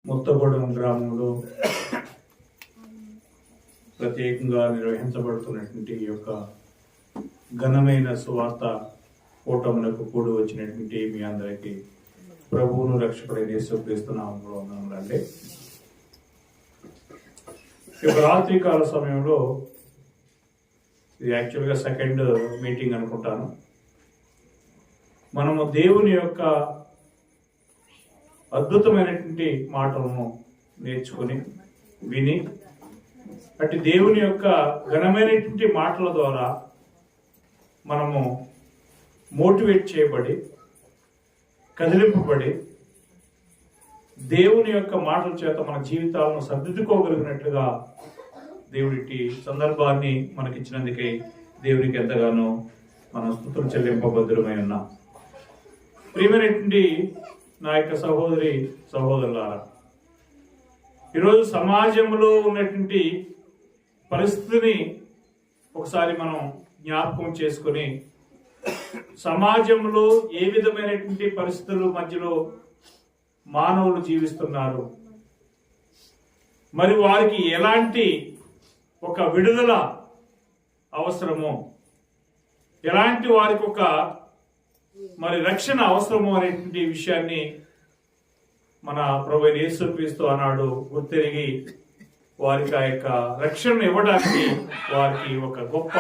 ముత్తగూడెం గ్రామంలో ప్రత్యేకంగా నిర్వహించబడుతున్నటువంటి ఈ యొక్క ఘనమైన సువార్త కూటములకు కూడి వచ్చినటువంటి మీ అందరికీ ప్రభువును రక్షకుడైన యేసుక్రీస్తు నామములో వందనములండి. ఈ రాత్రికాల సమయంలో ఇది యాక్చువల్గా సెకండ్ మీటింగ్ అనుకుంటాను. మనము దేవుని యొక్క అద్భుతమైనటువంటి మాటలను నేర్చుకొని విని అటు దేవుని యొక్క ఘనమైనటువంటి మాటల ద్వారా మనము మోటివేట్ చేయబడి కదిలింపబడి దేవుని యొక్క మాటల చేత మన జీవితాలను సర్దిద్దుకోగలిగినట్లుగా దేవుడి సందర్భాన్ని మనకిచ్చినందుకే దేవునికి ఎంతగానో మన స్తుతులు చెల్లింపబద్ధులమై ఉన్నాం. ప్రియమైనటువంటి నా యొక్క సహోదరి సహోదరులారా, ఈరోజు సమాజంలో ఉన్నటువంటి పరిస్థితిని ఒకసారి మనం జ్ఞాపకం చేసుకొని సమాజంలో ఏ విధమైనటువంటి పరిస్థితుల మధ్యలో మానవులు జీవిస్తున్నారు, మరి వారికి ఎలాంటి ఒక విడుదల అవసరమో, ఎలాంటి వారికి ఒక మరి రక్షణ అవసరము అనేటువంటి విషయాన్ని మన ప్రభువైన యేసుక్రీస్తు ఆనాడు గుర్తెరిగి వారికి ఆ యొక్క రక్షణను ఇవ్వడానికి వారికి ఒక గొప్ప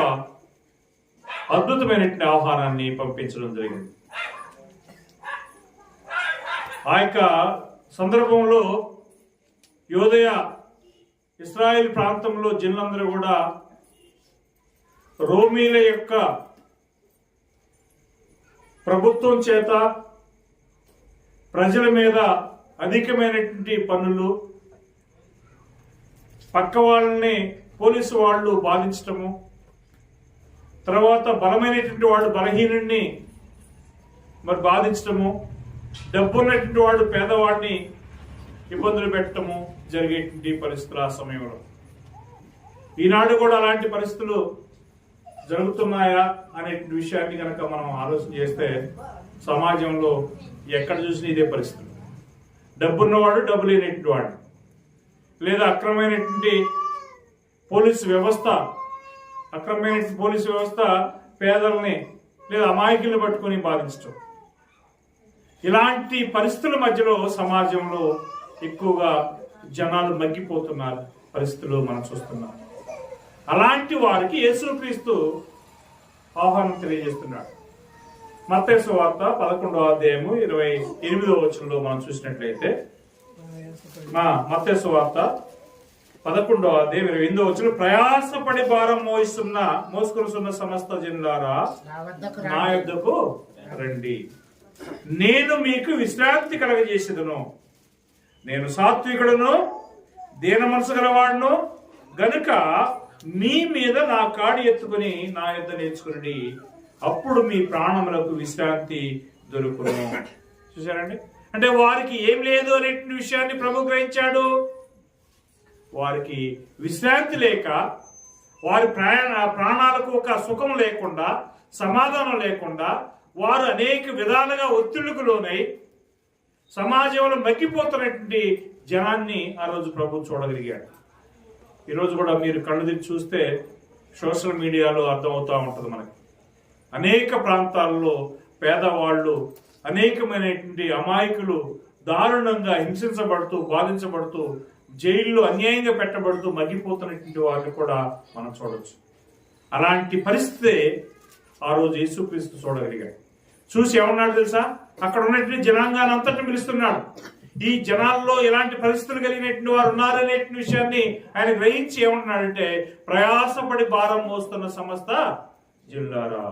అద్భుతమైనటువంటి ఆహ్వానాన్ని పంపించడం జరిగింది. ఆ యొక్క సందర్భంలో యోదయ ఇశ్రాయేల్ ప్రాంతంలో జనులందరూ కూడా రోమీల యొక్క ప్రభుత్వం చేత ప్రజల మీద అధికమైనటువంటి పన్నులు, పక్క వాళ్ళని పోలీసు వాళ్ళు బాధించటము, తర్వాత బలమైనటువంటి వాడు బలహీనుడిని మరి బాధించటము, డబ్బున్నటువంటి వాడు పేదవాడిని ఇబ్బందులు పెట్టడము జరిగేటువంటి పరిస్థితులు ఆ సమయంలో. ఈనాడు కూడా అలాంటి పరిస్థితులు జరుగుతున్నాయా అనే విషయాన్ని కనుక మనం ఆలోచన చేస్తే సమాజంలో ఎక్కడ చూసినా ఇదే పరిస్థితి. డబ్బున్నవాడు డబ్బు లేనటువంటి వాడు, లేదా అక్రమమైనటువంటి పోలీసు వ్యవస్థ పేదల్ని లేదా అమాయకుల్ని పట్టుకొని బాధించడం, ఇలాంటి పరిస్థితుల మధ్యలో సమాజంలో ఎక్కువగా జనాలు మగ్గిపోతున్నారు పరిస్థితులు మనం చూస్తున్నాం. అలాంటి వారికి యేసుక్రీస్తు ఆహ్వానం తెలియజేస్తున్నాడు. మత్తయి సువార్త 11వ అధ్యాయము 28వ వచనంలో మనం చూసినట్లయితే, మత్తయి సువార్త 11వ అధ్యాయం 28వ వచనం, ప్రయాసపడి భారం మోసుకొనుచున్న సమస్త జనులారా నా యొద్దకు రండి, నేను మీకు విశ్రాంతి కలగజేసేదను. నేను సాత్వికుడును దీన మనసు గలవాడును గనుక మీ మీద నా కాడి ఎత్తుకుని నా యొద్ద నేర్చుకుని అప్పుడు మీ ప్రాణములకు విశ్రాంతి దొరుకును. చూసారండి, అంటే వారికి ఏం లేదు అనే విషయాన్ని ప్రభు గ్రహించాడు. వారికి విశ్రాంతి లేక, వారి ప్రాణాలకు ఒక సుఖం లేకుండా, సమాధానం లేకుండా, వారు అనేక విధాలుగా ఒత్తిళ్లకు లోనై సమాజంలో మగ్గిపోతున్నటువంటి జనాన్ని ఆ రోజు ప్రభు చూడగలిగాడు. ఈరోజు కూడా మీరు కళ్ళు తెరిచి చూస్తే సోషల్ మీడియాలో అర్థమవుతూ ఉంటుంది మనకి. అనేక ప్రాంతాల్లో పేదవాళ్ళు, అనేకమైనటువంటి అమాయకులు దారుణంగా హింసించబడుతూ, బాధించబడుతూ, జైల్లో అన్యాయంగా పెట్టబడుతూ మగ్గిపోతున్నటువంటి వారిని కూడా మనం చూడవచ్చు. అలాంటి పరిస్థితి ఆ రోజు యేసుక్రీస్తు చూడగలిగాడు. చూసి ఏమన్నాడు తెలుసా? అక్కడ ఉన్నటువంటి జనాంగాన్ని అంతటిని పిలుస్తున్నాడు. ఈ జనాల్లో ఎలాంటి పరిస్థితులు కలిగినటువంటి వారు ఉన్నారనే విషయాన్ని ఆయన గ్రహించి ఏమంటున్నాడంటే, ప్రయాసపడి భారం మోస్తున్న సమస్త జనులారా.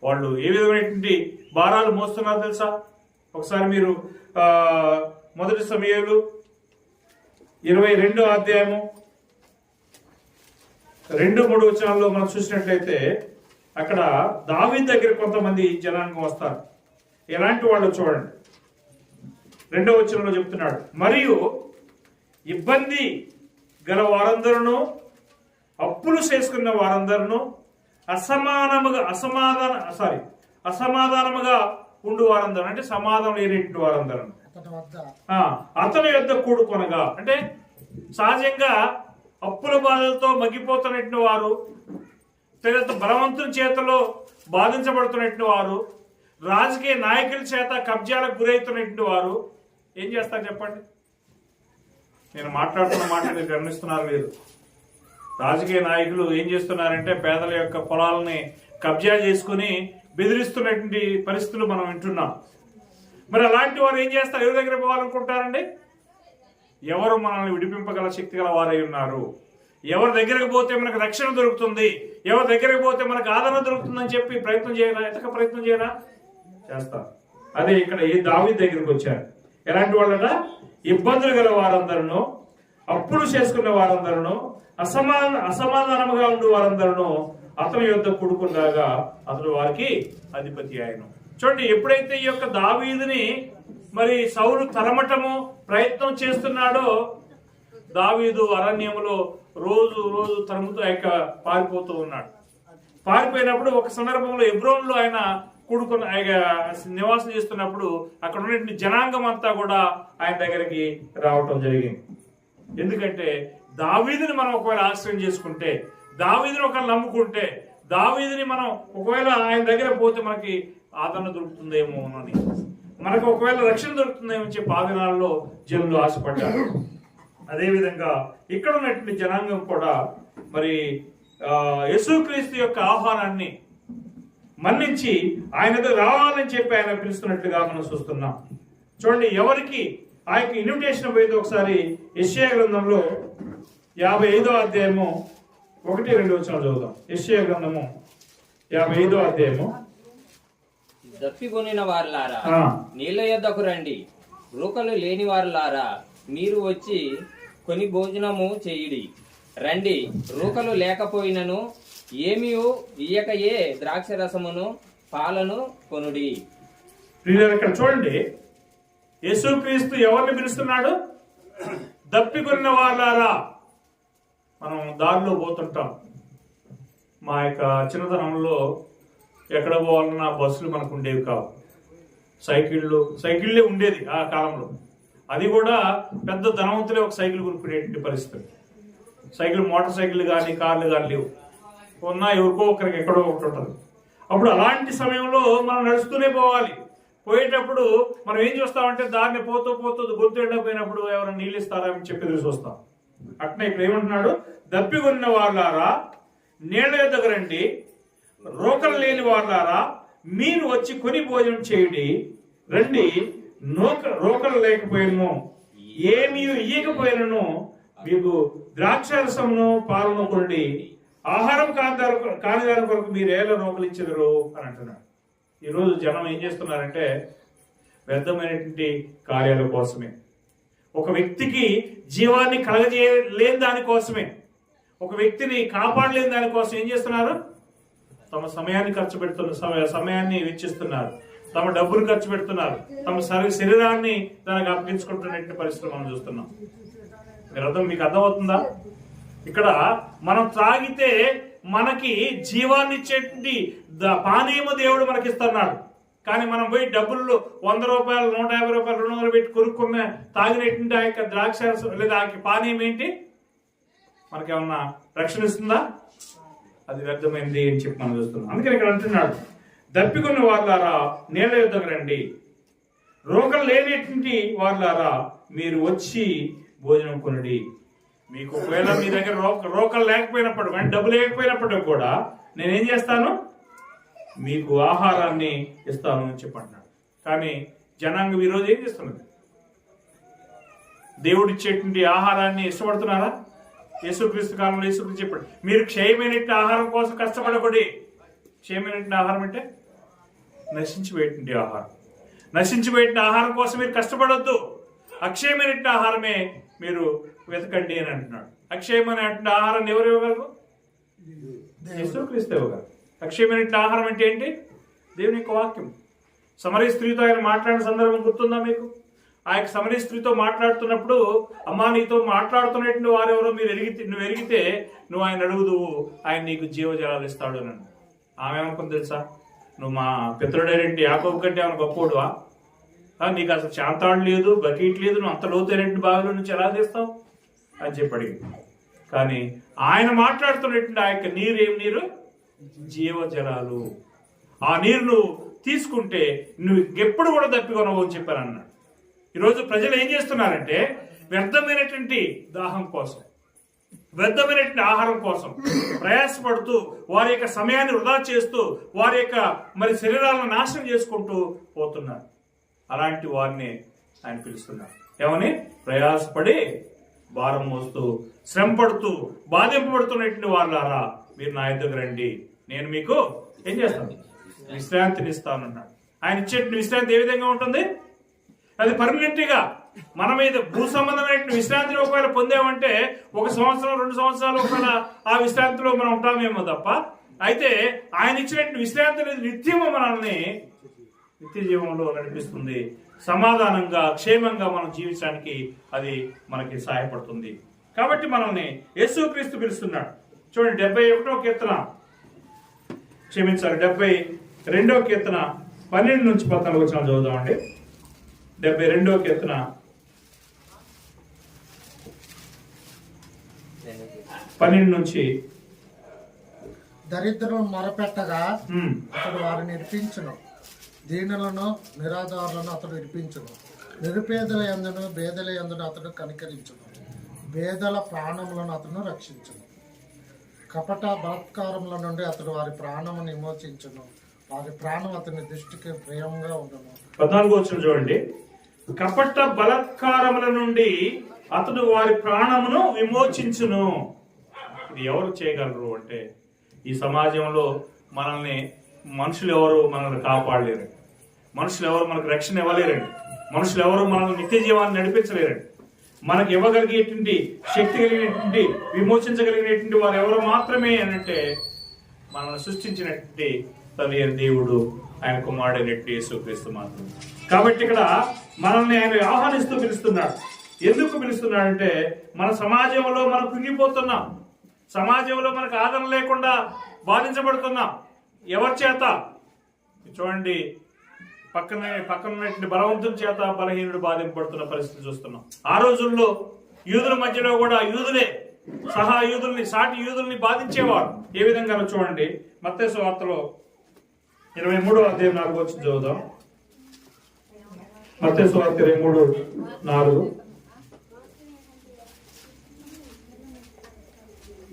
వాళ్ళు ఏ విధమైనటువంటి భారాలు మోస్తున్నారు తెలుసా? ఒకసారి మీరు 1 సమూయేలు 22వ అధ్యాయము 2-3 వచనాల్లో మనం చూసినట్లయితే, అక్కడ దావీదు దగ్గర కొంతమంది జనాంగం వస్తారు. ఎలాంటి వాళ్ళు చూడండి. 2వ వచనంలో చెప్తున్నాడు, మరియు ఇబ్బంది గల వారందరూ, అప్పులు చేసుకున్న వారందరూ, అసమాధానముగా ఉండు వారందరూ, అంటే సమాధానం లేనటువంటి వారందరూ, అతని యొద్ద కూడుకొనగా, అంటే సహజంగా అప్పుల బాధలతో మగ్గిపోతున్నట్టు వారు, తర్వాత బలవంతుని చేతిలో బాధించబడుతున్నట్టు వారు, రాజకీయ నాయకుల చేత కబ్జాలకు గురవుతున్నట్టు వారు ఏం చేస్తారు చెప్పండి? నేను మాట్లాడుతున్న మాట మీరు గమనిస్తున్నారు. మీరు రాజకీయ నాయకులు ఏం చేస్తున్నారంటే పేదల యొక్క పొలాలని కబ్జా చేసుకుని బెదిరిస్తున్నటువంటి పరిస్థితులు మనం వింటున్నాం. మరి అలాంటి వారు ఏం చేస్తారు? ఎవరి దగ్గర పోవాలనుకుంటారండి? ఎవరు మనల్ని విడిపింపగల శక్తి గల వారై ఉన్నారు, ఎవరి దగ్గరకు పోతే మనకు రక్షణ దొరుకుతుంది, ఎవరి దగ్గరకు పోతే మనకు ఆదరణ దొరుకుతుందని చెప్పి ప్రయత్నం చేయరా? ఎంతక ప్రయత్నం చేయరా? చేస్తారు. అదే ఇక్కడ ఈ దావీదు దగ్గరికి వచ్చారు. ఎలాంటి వాళ్ళట? ఇబ్బందులు గల వారందరూ, అప్పులు చేసుకున్న వారందరూ, అసమాధానముగా ఉండే వారందరూ అతని యొద్ద కూడుకున్నాగా అతడు వారికి అధిపతి ఆయన. చూడండి, ఎప్పుడైతే ఈ యొక్క దావీదుని మరి సౌలు తరమటము ప్రయత్నం చేస్తున్నాడో, దావీదు అరణ్యములో రోజు రోజు తరుముతూ పారిపోతూ ఉన్నాడు. పారిపోయినప్పుడు ఒక సందర్భంలో హెబ్రోనులో ఆయన కూడుకున్న నివాసం చేస్తున్నప్పుడు అక్కడ ఉన్నటువంటి జనాంగం అంతా కూడా ఆయన దగ్గరికి రావటం జరిగింది. ఎందుకంటే దావీదుని మనం ఒకవేళ ఆశ్రయం చేసుకుంటే, దావీదుని ఒకవేళ నమ్ముకుంటే, దావీదుని మనం ఒకవేళ ఆయన దగ్గర పోతే మనకి ఆదరణ దొరుకుతుందేమో అని, మనకు ఒకవేళ రక్షణ దొరుకుతుందేమో చెప్పి ఆ దినాల్లో జనులు ఆశపడ్డారు. అదేవిధంగా ఇక్కడ ఉన్నటువంటి జనాంగం కూడా మరి యేసుక్రీస్తు యొక్క ఆహ్వానాన్ని మన్నించి ఆయన దగ్గర రావాలని చెప్పి ఆయన పిలుస్తున్నట్లుగా మనం చూస్తున్నాం. చూడండి, ఎవరికి ఆ యొక్క ఇన్విటేషన్ పోయింది ఒకసారి యెషయా గ్రంథంలో 55వ అధ్యాయము 1-2 వచనాలు చదువుదాం. యెషయా గ్రంథము 55వ అధ్యాయము. దప్పికొనిన వారులారా నీళ్ల యొద్దకు రండి, రూకలు లేని వారులారా మీరు వచ్చి కొని భోజనము చేయుడి. రండి, రూకలు లేకపోయినను ఏమీ ఇయ్యకయే ద్రాక్ష రసమును పాలను కొనుడి. ఇక్కడ చూడండి, యేసుక్రీస్తు ఎవరిని పిలుస్తున్నాడు? దప్పికొన్న వాళ్ళారా. మనం దారిలో పోతుంటాం. మా యొక్క చిన్నతనంలో ఎక్కడ పోవాలన్నా బస్సులు మనకు ఉండేవి కావు, సైకిళ్ళే ఉండేది ఆ కాలంలో. అది కూడా పెద్ద ధనవంతులే ఒక సైకిల్ కొనుక్కునేటువంటి పరిస్థితి. మోటార్ సైకిల్ కానీ కార్లు కానీ లేవు, ఉన్నా ఎవరికో ఒకరికి ఎక్కడో ఒకటి ఉంటుంది. అప్పుడు అలాంటి సమయంలో మనం నడుస్తూనే పోవాలి. పోయేటప్పుడు మనం ఏం చూస్తామంటే దారిని పోతూ గొంతు ఎండపోయినప్పుడు ఎవరైనా నీళ్ళు ఇస్తారా అని చెప్పి ఎదురు చూస్తాం. అట్నే ఇక్కడ ఏమంటున్నాడు? దప్పికొన్న వాళ్ళారా నీళ్ల యొద్దకు రండి, రోకలు లేని వాళ్ళారా మీరు వచ్చి కొని భోజనం చేయుడి. రండి, రోకలు లేకపోయినను ఏమీ ఇయ్యకపోయినను మీకు ద్రాక్షరసమును పాలను కొనుడి. ఆహారం కాని దాని కొరకు మీరు ఏళ్ళ రోకలు ఇచ్చెదరు అని అంటున్నాడు. ఈరోజు జనం ఏం చేస్తున్నారంటే వ్యర్థమైనటువంటి కార్యాల కోసమే, ఒక వ్యక్తికి జీవాన్ని కలగజేయలేని దానికోసమే, ఒక వ్యక్తిని కాపాడలేని దానికోసం ఏం చేస్తున్నారు? తమ సమయాన్ని ఖర్చు పెడుతున్నారు, సమయాన్ని వెచ్చిస్తున్నారు, తమ డబ్బులు ఖర్చు పెడుతున్నారు, తమ శరీరాన్ని దానికి అప్పగించుకుంటున్నటువంటి పరిస్థితులు మనం చూస్తున్నాం. మీకు అర్థమవుతుందా? ఇక్కడ మనం త్రాగితే మనకి జీవాన్ని ఇచ్చేటువంటి పానీయము దేవుడు మనకి ఇస్తున్నాడు. కానీ మనం పోయి డబ్బుల్లో 100 రూపాయలు, 150 రూపాయలు, 200 పెట్టి కొనుక్కున్న తాగినటువంటి ఆ యొక్క ద్రాక్ష లేదా ఆ పానీయం ఏంటి? మనకేమన్నా రక్షణ ఇస్తుందా? అది వ్యర్థమైంది అని చెప్పి మనం చూస్తున్నాం. అందుకని ఇక్కడ అంటున్నాడు, దప్పికొన్న వాళ్ళారా నీళ్ల యొద్దకు రండి, రోకలు లేనటువంటి వాళ్ళారా మీరు వచ్చి భోజనం కొనుడి. మీకు ఒకవేళ మీ దగ్గర రోకలు లేకపోయినప్పుడు కానీ డబ్బు లేకపోయినప్పటికీ కూడా నేనేం చేస్తాను? మీకు ఆహారాన్ని ఇస్తాను అని చెప్పంటున్నాడు. కానీ జనాంగం ఈరోజు ఏం చేస్తున్నది? దేవుడిచ్చేటువంటి ఆహారాన్ని ఇష్టపడుతున్నారా? యేసుక్రీస్తు కాలంలో యేసుక్రీస్తు చెప్పాడు, మీరు క్షయమైనటువంటి ఆహారం కోసం కష్టపడకూడదు. క్షయమైనటువంటి ఆహారం అంటే నశించిపోయేటువంటి ఆహారం. నశించిపోయేటువంటి ఆహారం కోసం మీరు కష్టపడొద్దు, అక్షయమైనటువంటి ఆహారమే మీరు వెతకండి అని అంటున్నాడు. అక్షయమైనటువంటి ఆహారాన్ని ఎవరు ఇవ్వగలరు? యేసుక్రీస్తు ఇవ్వగలరు. అక్షయమైనటువంటి ఆహారం అంటే ఏంటి? దేవుని యొక్క వాక్యం. సమరీ స్త్రీతో ఆయన మాట్లాడిన సందర్భం గుర్తుందా మీకు? ఆ యొక్క సమరీ స్త్రీతో మాట్లాడుతున్నప్పుడు, అమ్మా నీతో మాట్లాడుతున్నటువంటి వారెవరో నువ్వు ఎరిగితే నువ్వు ఆయన అడుగుదువు, ఆయన నీకు జీవజలాలు ఇస్తాడు అని. ఆమె ఏమనుకుంది తెలుసా? నువ్వు మా పితరుడైనటువంటి యాకోబు కంటే ఏమైనా గొప్పోడువా? నీకు అసలు చాంతాడు లేదు, బకెట్ లేదు, నువ్వు అంత లోతైన బావిలో నుంచి ఎలా తీస్తావు అని చెప్పి అడిగింది. కానీ ఆయన మాట్లాడుతున్నటువంటి ఆ యొక్క నీరు ఏం నీరు? జీవజలాలు. ఆ నీరు నువ్వు తీసుకుంటే నువ్వు ఎప్పుడు కూడా తప్పికొనవు అని చెప్పాను అన్నాడు. ఈరోజు ప్రజలు ఏం చేస్తున్నారంటే వ్యర్థమైనటువంటి దాహం కోసం, వ్యర్థమైనటువంటి ఆహారం కోసం ప్రయాసపడుతూ వారి యొక్క సమయాన్ని వృధా చేస్తూ వారి యొక్క మరి శరీరాలను నాశనం చేసుకుంటూ పోతున్నారు. అలాంటి వారిని ఆయన పిలుస్తున్నారు. ఏమని? ప్రయాసపడి భారం మోస్తూ శ్రమ పడుతూ బాధింపబడుతున్నటువంటి వాళ్ళారా మీరు నా యొద్దకు రండి, నేను మీకు ఏం చేస్తాను? విశ్రాంతిని ఇస్తానన్నాడు. ఆయన ఇచ్చేటువంటి విశ్రాంతి ఏ విధంగా ఉంటుంది? అది పర్మనెంట్ గా మన మీద భూ సంబంధమైన విశ్రాంతిని ఒకవేళ పొందామంటే 1 సంవత్సరం 2 సంవత్సరాలు ఒకవేళ ఆ విశ్రాంతిలో మనం ఉంటామేమో తప్ప, అయితే ఆయన ఇచ్చినటువంటి విశ్రాంతి అనేది నిత్యము మనల్ని నిత్య జీవంలో నడిపిస్తుంది. సమాధానంగా క్షేమంగా మనం జీవించడానికి అది మనకి సహాయపడుతుంది. కాబట్టి మనల్ని యేసుక్రీస్తు పిలుస్తున్నాడు. చూడండి 71వ కీర్తన, క్షమించాలి 72వ కీర్తన 12 నుంచి 14 వచనాలు చదువుదామండి. 72వ కీర్తన 12 నుంచి. దరిద్రులను మొరపెట్టగా అతడు వారిని విడిపించును, దీనులను నిరాధారులను అతడు విడిపించును. నిరుపేదల యందును బేదల యందును అతడు కనికరించును, బేదల ప్రాణములను అతను రక్షించును. కపట బలాత్కారముల నుండి అతడు వారి ప్రాణమును విమోచించును, వారి ప్రాణం అతని దృష్టికి ప్రియంగా ఉండును. 14వ వచనం చూడండి. కపట బలాత్కారముల నుండి అతడు వారి ప్రాణమును విమోచించును. ఇది ఎవరు చేయగలరు అంటే ఈ సమాజంలో మనల్ని మనుషులు ఎవరు మనల్ని కాపాడలేరండి, మనుషులు ఎవరు మనకు రక్షణ ఇవ్వలేరండి, మనుషులు ఎవరు మనల్ని నిత్య జీవాన్ని నడిపించలేరండి. మనకు ఇవ్వగలిగేటువంటి శక్తి కలిగినటువంటి విమోచించగలిగినటువంటి వారు ఎవరు మాత్రమే అంటే మనల్ని సృష్టించినటువంటి తల్లి దేవుడు, ఆయన కుమారుడైనటువంటి యేసుక్రీస్తు మాత్రం. కాబట్టి ఇక్కడ మనల్ని ఆయన ఆహ్వానిస్తూ పిలుస్తున్నాడు. ఎందుకు పిలుస్తున్నాడంటే మన సమాజంలో మనం కుంగిపోతున్నాం, సమాజంలో మనకు ఆదరణ లేకుండా బాధించబడుతున్నాం. ఎవరి చేత? చూడండి, పక్కన బలవంతుల చేత బలహీనుడు బాధింపబడుతున్న పరిస్థితి చూస్తున్నాం. ఆ రోజుల్లో యూదుల మధ్యలో కూడా యూదులే సహా యూదుల్ని, సాటి యూదుల్ని బాధించేవారు. ఏ విధంగా చూడండి, మత్తయి సువార్తలో 23వ అధ్యాయం 4వ వచనం చదువుదాం. మత్తయి సువార్త 23:4.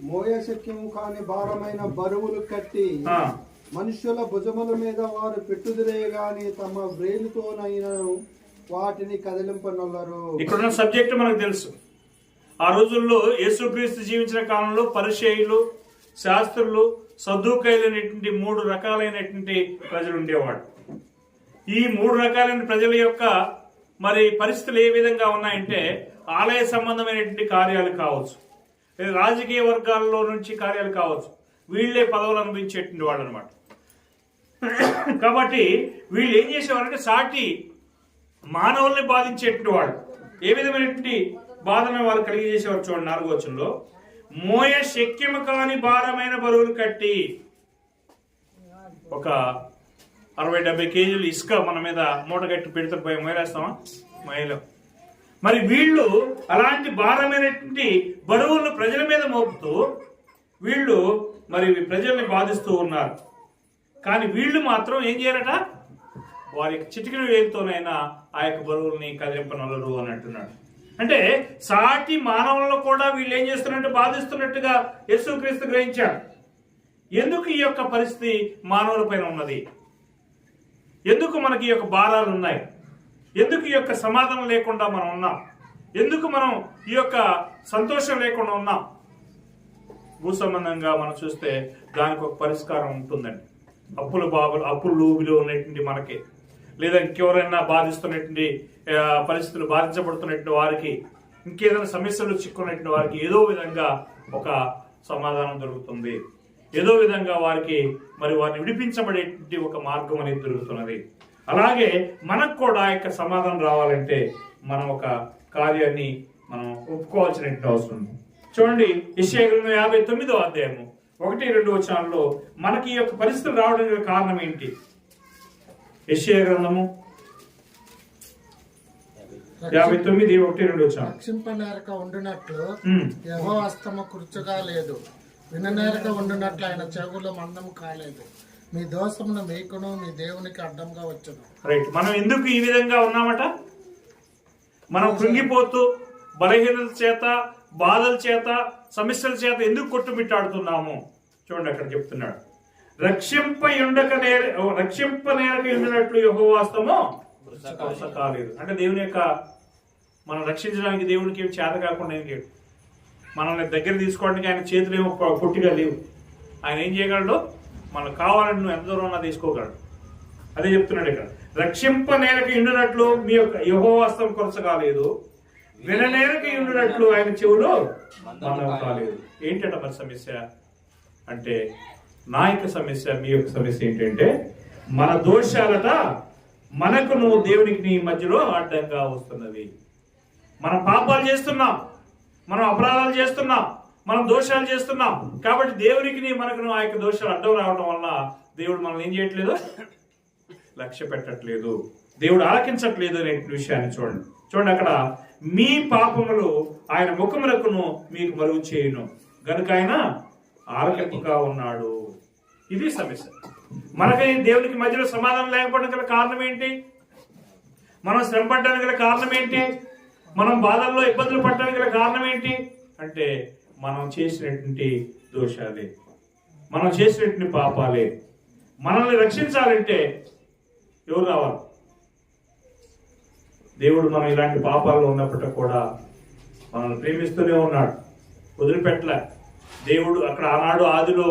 మోయశక్యము కాని భారమైన బరువులు కట్టి మనుష్యుల భుజముల మీద వారు పెట్టుదురే గాని తమ వ్రేలుతోనైనా వాటిని కదిలింపనొల్లరు. ఇక్కడున్న సబ్జెక్ట్ మనకు తెలుసు. ఆ రోజుల్లో యేసుక్రీస్తు జీవించిన కాలంలో పరిసయ్యులు, శాస్త్రులు, సద్దూకయ్యులైనటువంటి 3 రకాలైనటువంటి ప్రజలు ఉండేవాడు. ఈ 3 రకాలైన ప్రజల యొక్క మరి పరిస్థితులు ఏ విధంగా ఉన్నాయంటే ఆలయ సంబంధమైనటువంటి కార్యాలు కావచ్చు, రాజకీయ వర్గాల్లో నుంచి కార్యాలు కావచ్చు, వీళ్లే పదవులు అనుభవించేటువంటి వాళ్ళు అనమాట. కాబట్టి వీళ్ళు ఏం చేసేవారంటే సాటి మానవుల్ని బాధించేటువంటి వాళ్ళు. ఏ విధమైనటువంటి బాధను వాళ్ళు కలిగజేసేవారు చూడండి 4వ వచనంలో. మోయ శక్యము కాని భారమైన బరువులు కట్టి, ఒక 60-70 కేజీలు ఇసుక మన మీద మూట కట్టి పెడితే పోయి మొయలేస్తామా? మొయలేం. మరి వీళ్ళు అలాంటి భారమైనటువంటి బరువులను ప్రజల మీద మోపుతూ వీళ్ళు మరి ప్రజల్ని బాధిస్తూ ఉన్నారు. కానీ వీళ్ళు మాత్రం ఏం చేయాలట? వారి చిటికిన వేలుతోనైనా ఆ యొక్క బరువుల్ని కదిలింపనొల్లరు అని అంటున్నాడు. అంటే సాటి మానవులను కూడా వీళ్ళు ఏం చేస్తున్నట్టు బాధిస్తున్నట్టుగా యేసుక్రీస్తు గ్రహించాడు. ఎందుకు ఈ యొక్క పరిస్థితి మానవుల పైన ఉన్నది? ఎందుకు మనకి ఈ యొక్క భారాలు ఉన్నాయి? ఎందుకు ఈ యొక్క సమాధానం లేకుండా మనం ఉన్నాం? ఎందుకు మనం ఈ యొక్క సంతోషం లేకుండా ఉన్నాం? భూ సంబంధంగా మనం చూస్తే దానికి ఒక పరిష్కారం ఉంటుందండి. అప్పులు విలువ ఉన్నటువంటి మనకి, లేదా ఇంకెవరైనా బాధిస్తున్నటువంటి పరిస్థితులు బాధించబడుతున్నటువంటి వారికి, ఇంకేదైనా సమస్యలు చిక్కున్నటువంటి వారికి ఏదో విధంగా ఒక సమాధానం దొరుకుతుంది. ఏదో విధంగా వారికి మరి వారిని విడిపించబడేటువంటి ఒక మార్గం అనేది దొరుకుతున్నది. అలాగే మనకు కూడా ఆ యొక్క సమాధానం రావాలంటే మనం ఒక కార్యాన్ని మనం ఒప్పుకోవాల్సినటువంటి అవసరం ఉంది. చూడండి, యెషయా గ్రంథం 59వ అధ్యాయము 1-2 వచనాల్లో మనకి ఈ యొక్క పరిస్థితులు రావడానికి కారణం ఏంటి? యెషయా గ్రంథము 59:1-2 వచ్చాం. రక్షింపనేరక ఉండినట్లు యెహోవా హస్తము కుర్చగా లేదు, విననేరక ఉండినట్లు ఆయన చెవులు మందము కాలేదు. మీ దోషమును మీకును మీ దేవునికి అడ్డంగా వచ్చును. రైట్. మనం ఎందుకు ఈ విధంగా ఉన్నామట? మనం కృంగిపోతూ బలహీనత చేత, బాధల చేత, సమస్యల చేత ఎందుకు కొట్టుమిట్టాడుతున్నాము? చూడండి అక్కడ చెప్తున్నాడు, రక్షింపనేరక ఉండినట్లు యెహోవా హస్తము కాలేదు. అంటే దేవుని యొక్క మనం రక్షించడానికి దేవునికి ఏమి చేత కాకుండా ఏం లేడు. మనల్ని దగ్గర తీసుకోవడానికి ఆయన చేతులు ఏమో పొట్టిగా లేవు. ఆయన ఏం చేయగలడు? మనకు కావాలని నువ్వు ఎంత దూరం ఉన్నా తీసుకోగలడు. అదే చెప్తున్నాడు ఇక్కడ, రక్షింపనేరక ఉండినట్లు మీ యొక్క యెహోవా హస్తం కొరస కాలేదు, విననేరక ఉండినట్లు ఆయన చెవులు మందం కాలేదు. ఏంటంటే మరి సమస్య అంటే, నా యొక్క సమస్య, మీ యొక్క సమస్య ఏంటంటే, మన దోషాలట మనకు నువ్వు దేవునికి నీ మధ్యలో అడ్డంగా వస్తున్నది. మనం పాపాలు చేస్తున్నాం, మనం అపరాధాలు చేస్తున్నాం, మనం దోషాలు చేస్తున్నాం. కాబట్టి దేవునికి మనకు ఆ యొక్క దోషాలు అడ్డం రావడం వల్ల దేవుడు మనల్ని ఏం చేయట్లేదు, లక్ష్య పెట్టట్లేదు, దేవుడు ఆలకించట్లేదు అనే విషయాన్ని చూడండి. చూడండి అక్కడ, మీ పాపములు ఆయన ముఖమునకును మీకు మరుగు చేయును గనుక ఆయన ఆలకింపుగా ఉన్నాడు. ఇది సమస్య. మనకి దేవునికి మధ్యలో సమాధానం లేకపోవడం గల కారణం ఏంటి? మనం శ్రమ పడడానికి గల కారణం ఏంటి? మనం బాధల్లో ఇబ్బందులు పడడానికి గల కారణం ఏంటి అంటే, మనం చేసినటువంటి దోషాలే, మనం చేసినటువంటి పాపాలే. మనల్ని రక్షించాలంటే ఎవరు రావాలి? దేవుడు మనం ఇలాంటి పాపాల్లో ఉన్నప్పటికీ కూడా మనల్ని ప్రేమిస్తూనే ఉన్నాడు, వదిలిపెట్టలే. దేవుడు అక్కడ ఆనాడు ఆదిలో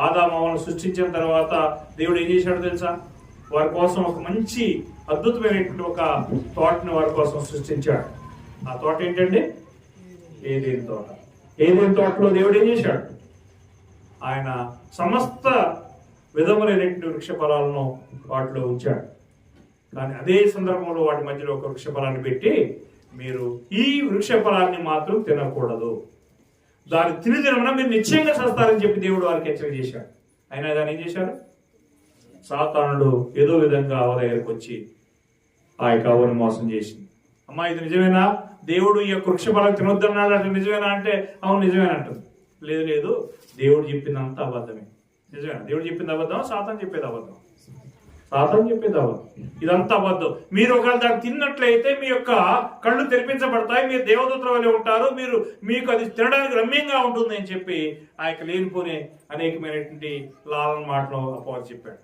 ఆదామావను సృష్టించిన తర్వాత దేవుడు ఏం చేశాడో తెలుసా? వారి కోసం ఒక మంచి అద్భుతమైనటువంటి ఒక తోటని వారి కోసం సృష్టించాడు. ఆ తోట ఏంటండి? ఏదెన్ తోట. ఏదెన్ తోటలో దేవుడు ఏం చేశాడు? ఆయన సమస్త విధములైనటువంటి వృక్ష ఫలాలను వాటిలో ఉంచాడు. కానీ అదే సందర్భంలో వాటి మధ్యలో ఒక వృక్ష ఫలాన్ని పెట్టి, మీరు ఈ వృక్ష ఫలాన్ని మాత్రం తినకూడదు, దాన్ని తినదిన మీరు నిశ్చయంగా చేస్తారని చెప్పి దేవుడు వారికి హెచ్చరిక చేశాడు. అయినా దాన్ని ఏం చేశారు? సాతానుడు ఏదో విధంగా ఆవ దగ్గరికి వచ్చి ఆ యొక్క ఆవును మోసం చేసింది. అమ్మా ఇది నిజమేనా? దేవుడు ఈ యొక్క వృక్ష ఫలం తినొద్దన్నాడు అంటే నిజమేనా అంటే, అవును నిజమేనా అంటుంది. లేదు లేదు, దేవుడు చెప్పిందంతా అబద్ధమే. నిజమేనా? దేవుడు చెప్పింది అబద్ధం, సాతాను చెప్పేది అబద్ధం. సాతాను చెప్పేది అబద్ధం, ఇదంతా అబద్ధం. మీరు ఒకవేళ దాన్ని తిన్నట్లయితే మీ యొక్క కళ్ళు తెరిపించబడతాయి, మీరు దేవదూతల వలె ఉంటారు, మీకు అది తినడానికి రమ్యంగా ఉంటుంది అని చెప్పి ఆ యొక్క లేనిపోనే అనేకమైనటువంటి లాలన మాటలు అపవాది చెప్పాడు.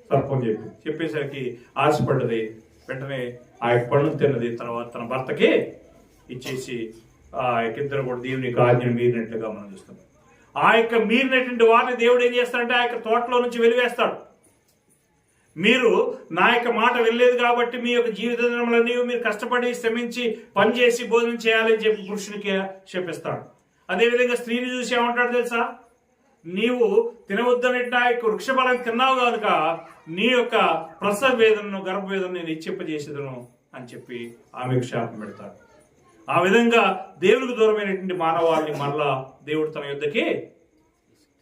సర్పం చెప్పేసరికి ఆశపడ్డది. వెంటనే ఆ యొక్క పళ్ళు తిన్నది. తర్వాత తన భర్తకి ఇచ్చేసి ఆ యొక్క ఇద్దరు కూడా దేవుని యొక్క ఆజ్ఞను మీరినట్లుగా మనం చూస్తాం. ఆ యొక్క మీరినటువంటి వారిని దేవుడు ఏం చేస్తాడంటే ఆ యొక్క తోటలో నుంచి వెలివేస్తాడు. మీరు నా యొక్క మాట వెళ్ళలేదు కాబట్టి మీ యొక్క జీవితంలోని మీరు కష్టపడి శ్రమించి పనిచేసి భోజనం చేయాలని చెప్పి పురుషునికి చెప్పిస్తాడు. అదేవిధంగా స్త్రీని చూసి ఏమంటాడు తెలుసా? నీవు తినవద్దనే ఆ యొక్క వృక్షఫలం తిన్నావు కనుక నీ యొక్క ప్రసవ వేదనను, గర్భవేదన నేను ఇచ్చింపజేసేదను అని చెప్పి ఆమెకు శాపం పెడతాడు. ఆ విధంగా దేవునికి దూరమైనటువంటి మానవాళిని మరలా దేవుడు తన యుద్ధకి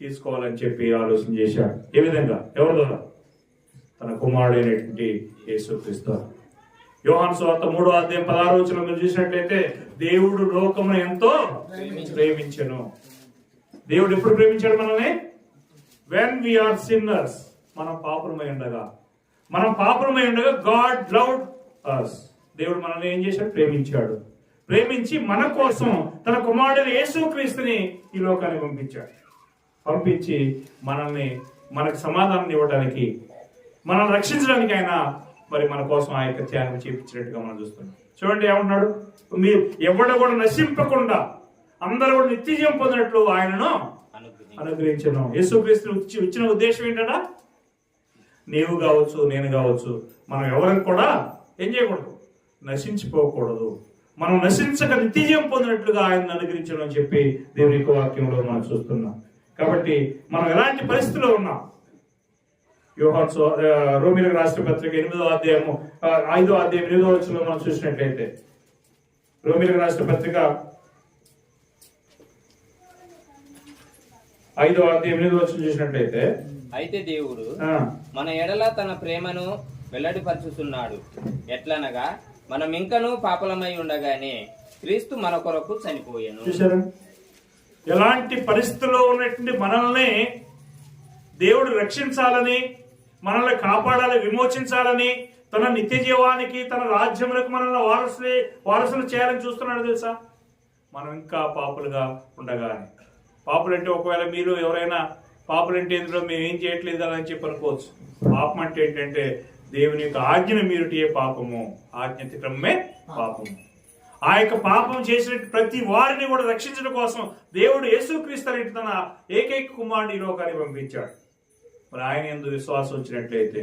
తీసుకోవాలని చెప్పి ఆలోచన చేశాడు. ఏ విధంగా? ఎవరి ద్వారా? తన కుమారుడైనటువంటి యేసుక్రీస్తు. యోహాను సువార్త 3:16 మీరు చూసినట్లయితే, దేవుడు లోకమును ఎంతో ప్రేమించెను. దేవుడు ఎప్పుడు ప్రేమించాడు మనల్ని? వెన్ వీఆర్ సిన్నర్స్, మనం పాపులమై ఉండగా గాడ్ లవ్డ్ us. దేవుడు మనల్ని ఏం చేశాడు? ప్రేమించాడు. ప్రేమించి మన కోసం తన కుమారుడైన యేసుక్రీస్తుని ఈ లోకానికి పంపించి మనకు సమాధానం ఇవ్వడానికి, మనం రక్షించడానికి ఆయన మరి మన కోసం ఆ యొక్క త్యాగం చేయించినట్టుగా మనం చూస్తున్నాం. చూడండి ఏమంటున్నాడు? మీరు ఎవడ కూడా నశింపకుండా అందరూ కూడా నిత్యజీవం పొందినట్లు ఆయనను అనుగ్రహించను. యేసుక్రీస్తు ఇచ్చిన ఉద్దేశం ఏంటంటే, నీవు కావచ్చు, నేను కావచ్చు, మనం ఎవరికి కూడా ఏం చేయకూడదు? నశించిపోకూడదు. మనం నశించక నిత్యజీవం పొందినట్లుగా ఆయన అనుగ్రహించడం అని చెప్పి దేవుని యొక్క వాక్యంలో మనం చూస్తున్నాం. కాబట్టి మనం ఎలాంటి పరిస్థితిలో ఉన్నాం? రోమీయులకు రాసిన పత్రిక 8వ అధ్యాయము 5వ అధ్యాయం 8వ వచనంలో మనం చూసినట్లయితే, రోమీయులకు రాసిన పత్రిక 5వ అధ్యాయం 8వ వచనం చూసినట్లయితే, అయితే దేవుడు మన ఎడల తన ప్రేమను వెల్లడిపరుచుతున్నాడు. ఎట్లనగా మనం ఇంకనూ పాపలమై ఉండగానే క్రీస్తు మన కొరకు చనిపోయాను. చూసారా, ఎలాంటి పరిస్థితుల్లో ఉన్నటువంటి మనల్ని దేవుడు రక్షించాలని, మనల్ని కాపాడాలి, విమోచించాలని, తన నిత్య జీవానికి, తన రాజ్యములకు మనల్ని వారసులు చేయాలని చూస్తున్నాడు తెలుసా. మనం ఇంకా పాపులుగా ఉండగానే, పాపులంటే ఒకవేళ మీరు ఎవరైనా పాపులంటే ఇందులో మేము ఏం చేయట్లేదు అని చెప్పి అనుకోవచ్చు. పాపం అంటే ఏంటంటే దేవుని యొక్క ఆజ్ఞను మీరుటే పాపము, ఆజ్ఞ అతిక్రమమే పాపము. ఆ యొక్క పాపం చేసిన ప్రతి వారిని కూడా రక్షించడం కోసం దేవుడు యేసుక్రీస్తు అనే తన ఏకైక కుమారుని ఈ లోకానికి పంపించాడు. మరి ఆయన యందు విశ్వాసం వచ్చినట్లయితే,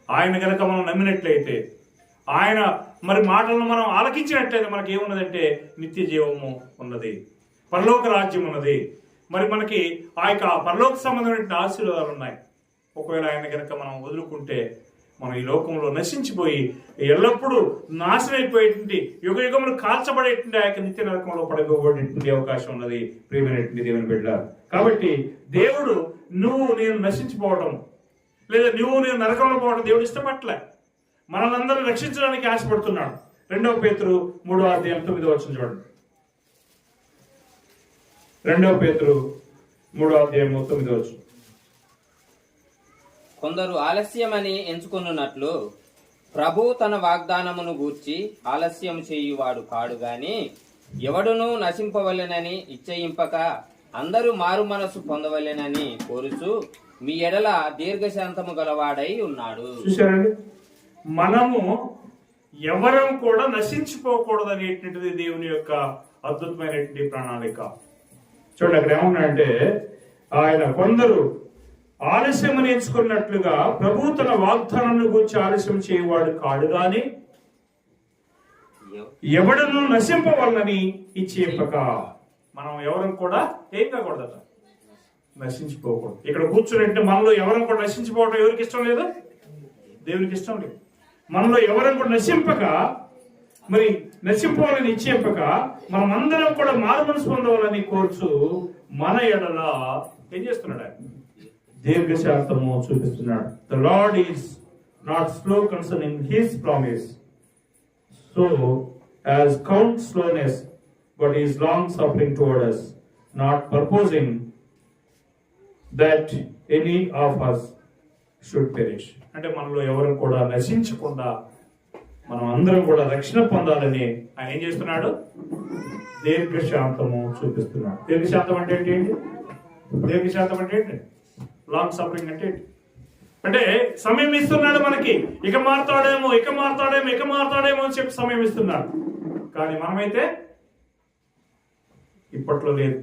ఆయన కనుక మనం నమ్మినట్లయితే, ఆయన మరి మాటలను మనం ఆలకించినట్లయితే మనకి ఏమున్నదంటే నిత్య జీవము ఉన్నది, పరలోక రాజ్యం ఉన్నది. మరి మనకి ఆ యొక్క పరలోక సంబంధమైన ఆశీర్వాదాలు ఉన్నాయి. ఒకవేళ ఆయన కనుక మనం వదులుకుంటే మనం ఈ లోకంలో నశించిపోయి ఎల్లప్పుడూ నాశనమైపోయేటువంటి యుగ యుగములు కాల్చబడేటువంటి ఆ యొక్క నిత్య నరకంలో పడగబడేటువంటి అవకాశం ఉన్నది. ప్రియమైనటువంటి దేవుని బిడ్డ, కాబట్టి దేవుడు నువ్వు నేను నశించిపోవడం లేదా నువ్వు నేను నరకంలో పోవడం దేవుడు ఇష్టపట్లే. మనల్ని రక్షించడానికి ఆశపడుతున్నాడు. 2 పేతురు 3:9 చూడండి. 2 పేతురు 3:9. కొందరు ఆలస్యమని ఎంచుకున్నట్లు ప్రభు తన వాగ్దానమును గూర్చి ఆలస్యం చేయువాడు కాడు గాని ఎవడునూ నశింపవలెనని ఇచ్చయింపక అందరూ మారు మనసు పొందవలెనని కోరుచు మీ ఎడల దీర్ఘశాంతము గలవాడై ఉన్నాడు. చూశారండి, మనము ఎవరం కూడా నశించిపోకూడదు అనేటువంటిది దేవుని యొక్క అద్భుతమైనటువంటి ప్రణాళిక. చూడండి, అక్కడ ఏమన్నాడంటే ఆయన కొందరు ఆలస్యం నేర్చుకున్నట్లుగా ప్రభు తన వాగ్దానాన్ని గురించి ఆలస్యం చేయవాడు కాడు గాని ఎవడను నశింపవాలని ఇచ్చేపక. మనం ఎవరం కూడా ఏం కాకూడదట, నశించిపోకూడదు. ఇక్కడ కూర్చున్నట్టు మనలో ఎవరం కూడా నశించిపోవడం ఎవరికి ఇష్టం లేదు, దేవునికి ఇష్టం లేదు. మనలో ఎవరం కూడా నశింపక, మరి నశింపోవాలని ఇచ్చేపక మనం అందరం కూడా మారు మనసు పొందవాలని కోర్చు మన ఎడల ఏం చేస్తున్నాడు ఆయన? దీర్ఘశాంతము చూపిస్తున్నాడు. The lord is not slow concerning his promise, so as count slowness, but is long suffering towards us, not purposing that any of us should perish. అంటే మనలో ఎవరు కూడా నశించకుండా మనం అందరం కూడా రక్షణ పొందాలని ఆయన ఏం చేస్తున్నాడు? దీర్ఘశాంతము చూపిస్తున్నాడు. దీర్ఘశాంతం అంటే ఏంటి? దీర్ఘశాంతం అంటే ఏంటి? లాంగ్ సఫరింగ్ అంటే ఏంటి? అంటే సమయం ఇస్తున్నాడు మనకి. ఇక మారుతాడేమో అని చెప్పి సమయం ఇస్తున్నాడు. కానీ మనమైతే ఇప్పట్లో లేదు,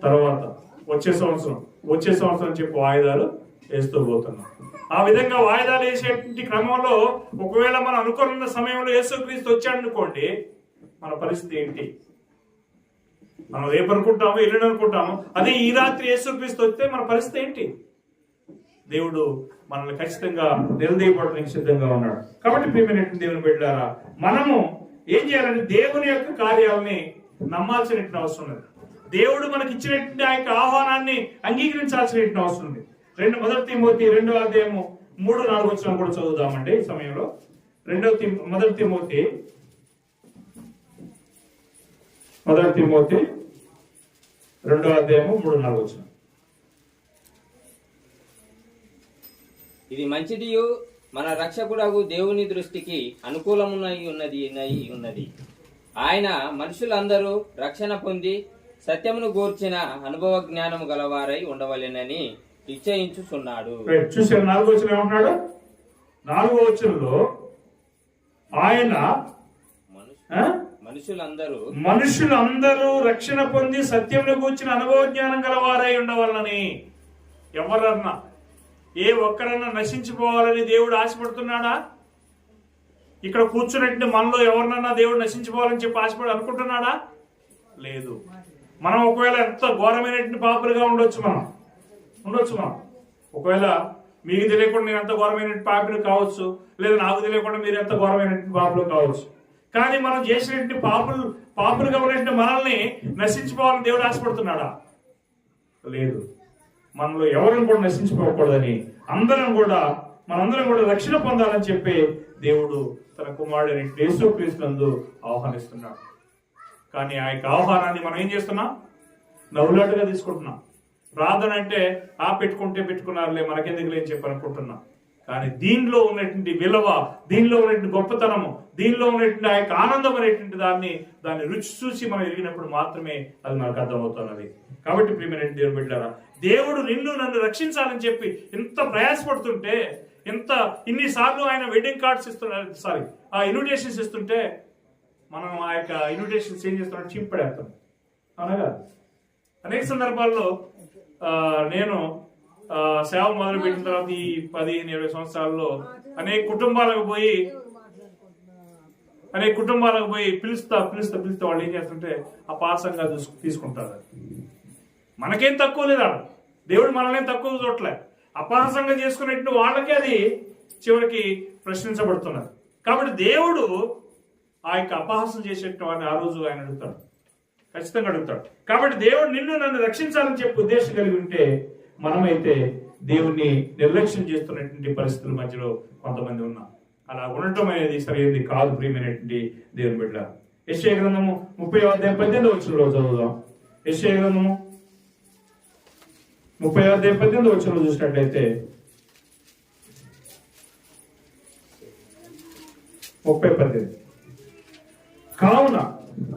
తర్వాత వచ్చే సంవత్సరం చెప్పి వాయిదాలు వేస్తూ పోతున్నాం. ఆ విధంగా వాయిదాలు వేసేటువంటి క్రమంలో ఒకవేళ మనం అనుకున్న సమయంలో యేసుక్రీస్తు వచ్చాడు అనుకోండి, మన పరిస్థితి ఏంటి? మనం రేపు అనుకుంటాము, ఎల్లుండి అనుకుంటాము, అదే ఈ రాత్రి యేసుక్రీస్తు వస్తే మన పరిస్థితి ఏంటి? దేవుడు మనల్ని ఖచ్చితంగా నిలదీయబడడానికి సిద్ధంగా ఉన్నాడు. కాబట్టి ప్రియమైనటువంటి దేవుని బిడ్డలారా, మనము ఏం చేయాలంటే దేవుని యొక్క కార్యాలని నమ్మాల్సిన అవసరం ఉంది. దేవుడు మనకి ఇచ్చినటువంటి ఆ యొక్క ఆహ్వానాన్ని అంగీకరించాల్సిన అవసరం ఉంది. 1 తిమోతి 2:3-4 కూడా చదువుదామండి ఈ సమయంలో. 1 తిమోతి 2:3-4. ఇది మంచిదియు మన రక్షకుడగు దేవుని దృష్టికి అనుకూలమునై ఉన్నది. ఆయన మనుషులందరూ రక్షణ పొంది సత్యమును గూర్చిన అనుభవ జ్ఞానము గలవారై ఉండవలెనని నిశ్చయించుచున్నాడు. చూసారు 4వ వచనం ఏమంటున్నాడు? 4వ వచనంలో ఆయన మనుషులందరూ రక్షణ పొంది సత్యమును గూర్చిన అనుభవ జ్ఞానం గలవారై ఉండవలనని. ఎవరన్నా ఏ ఒక్కరన్నా నశించిపోవాలని దేవుడు ఆశపడుతున్నాడా? ఇక్కడ కూర్చున్నట్టు మనలో ఎవరినన్నా దేవుడు నశించిపోవాలని చెప్పి ఆశపడి అనుకుంటున్నాడా? లేదు. మనం ఒకవేళ ఎంత ఘోరమైనటువంటి పాపులుగా ఉండొచ్చు మనం. ఒకవేళ మీకు తెలియకుండా నేను ఎంత ఘోరమైనటువంటి పాపులు కావచ్చు, లేదా నాకు తెలియకుండా మీరు ఎంత ఘోరమైనటువంటి పాపులు కావచ్చు. కానీ మనం చేసినటువంటి పాపులుగా ఉన్నటువంటి మనల్ని నశించిపోవాలని దేవుడు ఆశపడుతున్నాడా? లేదు. మనలో ఎవరిని కూడా నశించిపోకూడదని అందరం కూడా మనందరం కూడా రక్షణ పొందాలని చెప్పి దేవుడు తన కుమారుడిని యేసుక్రీస్తునందు ఆహ్వానిస్తున్నాడు. కానీ ఆ యొక్క ఆహ్వానాన్ని మనం ఏం చేస్తున్నాం? నవ్వులాటుగా తీసుకుంటున్నాం. ప్రార్థన అంటే పెట్టుకున్నారులే, మనకెందుకులే అని చెప్పి అనుకుంటున్నాం. కానీ దీనిలో ఉన్నటువంటి విలువ, దీనిలో ఉన్నటువంటి గొప్పతనము, దీనిలో ఉన్నటువంటి ఆ యొక్క ఆనందం అనేటువంటి దాన్ని రుచి చూసి మనం ఎరిగినప్పుడు మాత్రమే అది మనకు అర్థమవుతున్నది. కాబట్టి ప్రియమైన దేవుని బిడ్డలారా, దేవుడు నన్ను రక్షించాలని చెప్పి ఇంత ప్రయాసపడుతుంటే, ఇన్నిసార్లు ఆయన వెడ్డింగ్ కార్డ్స్ ఇస్తున్నారు, ఆ ఇన్విటేషన్స్ ఇస్తుంటే మనం ఆ యొక్క ఇన్విటేషన్స్ ఏం చేస్తున్నాం? చింపడేస్తాం. అవునగా అనేక సందర్భాల్లో నేను సేవ మొదలు పెట్టిన తర్వాత ఈ 15-20 సంవత్సరాల్లో అనేక కుటుంబాలకు పోయి పిలుస్తా వాళ్ళు ఏం చేస్తుంటే అపాసంగా తీసుకుంటారు. మనకేం తక్కువ లేదా, దేవుడు మనల్ని తక్కువ చూడట్లే. అపహాసంగా చేసుకునేటువంటి వాళ్ళకి అది చివరికి ప్రశ్నించబడుతున్నది. కాబట్టి దేవుడు ఆ యొక్క అపహాసం చేసేటువంటి వాడిని ఆ రోజు ఆయన అడుగుతాడు, ఖచ్చితంగా అడుగుతాడు. కాబట్టి దేవుడు నన్ను రక్షించాలని చెప్పి ఉద్దేశం కలిగి ఉంటే, మనమైతే దేవుణ్ణి నిర్లక్ష్యం చేస్తున్నటువంటి పరిస్థితుల మధ్యలో కొంతమంది ఉన్నాం. అలా ఉండటం అనేది సరైనది కాదు ప్రియమైనటువంటి దేవుని బిడ్డ. యెషయా గ్రంథము 30:18 చదువుదాం. యెషయా గ్రంథము 30:18 చూసినట్లయితే 30:18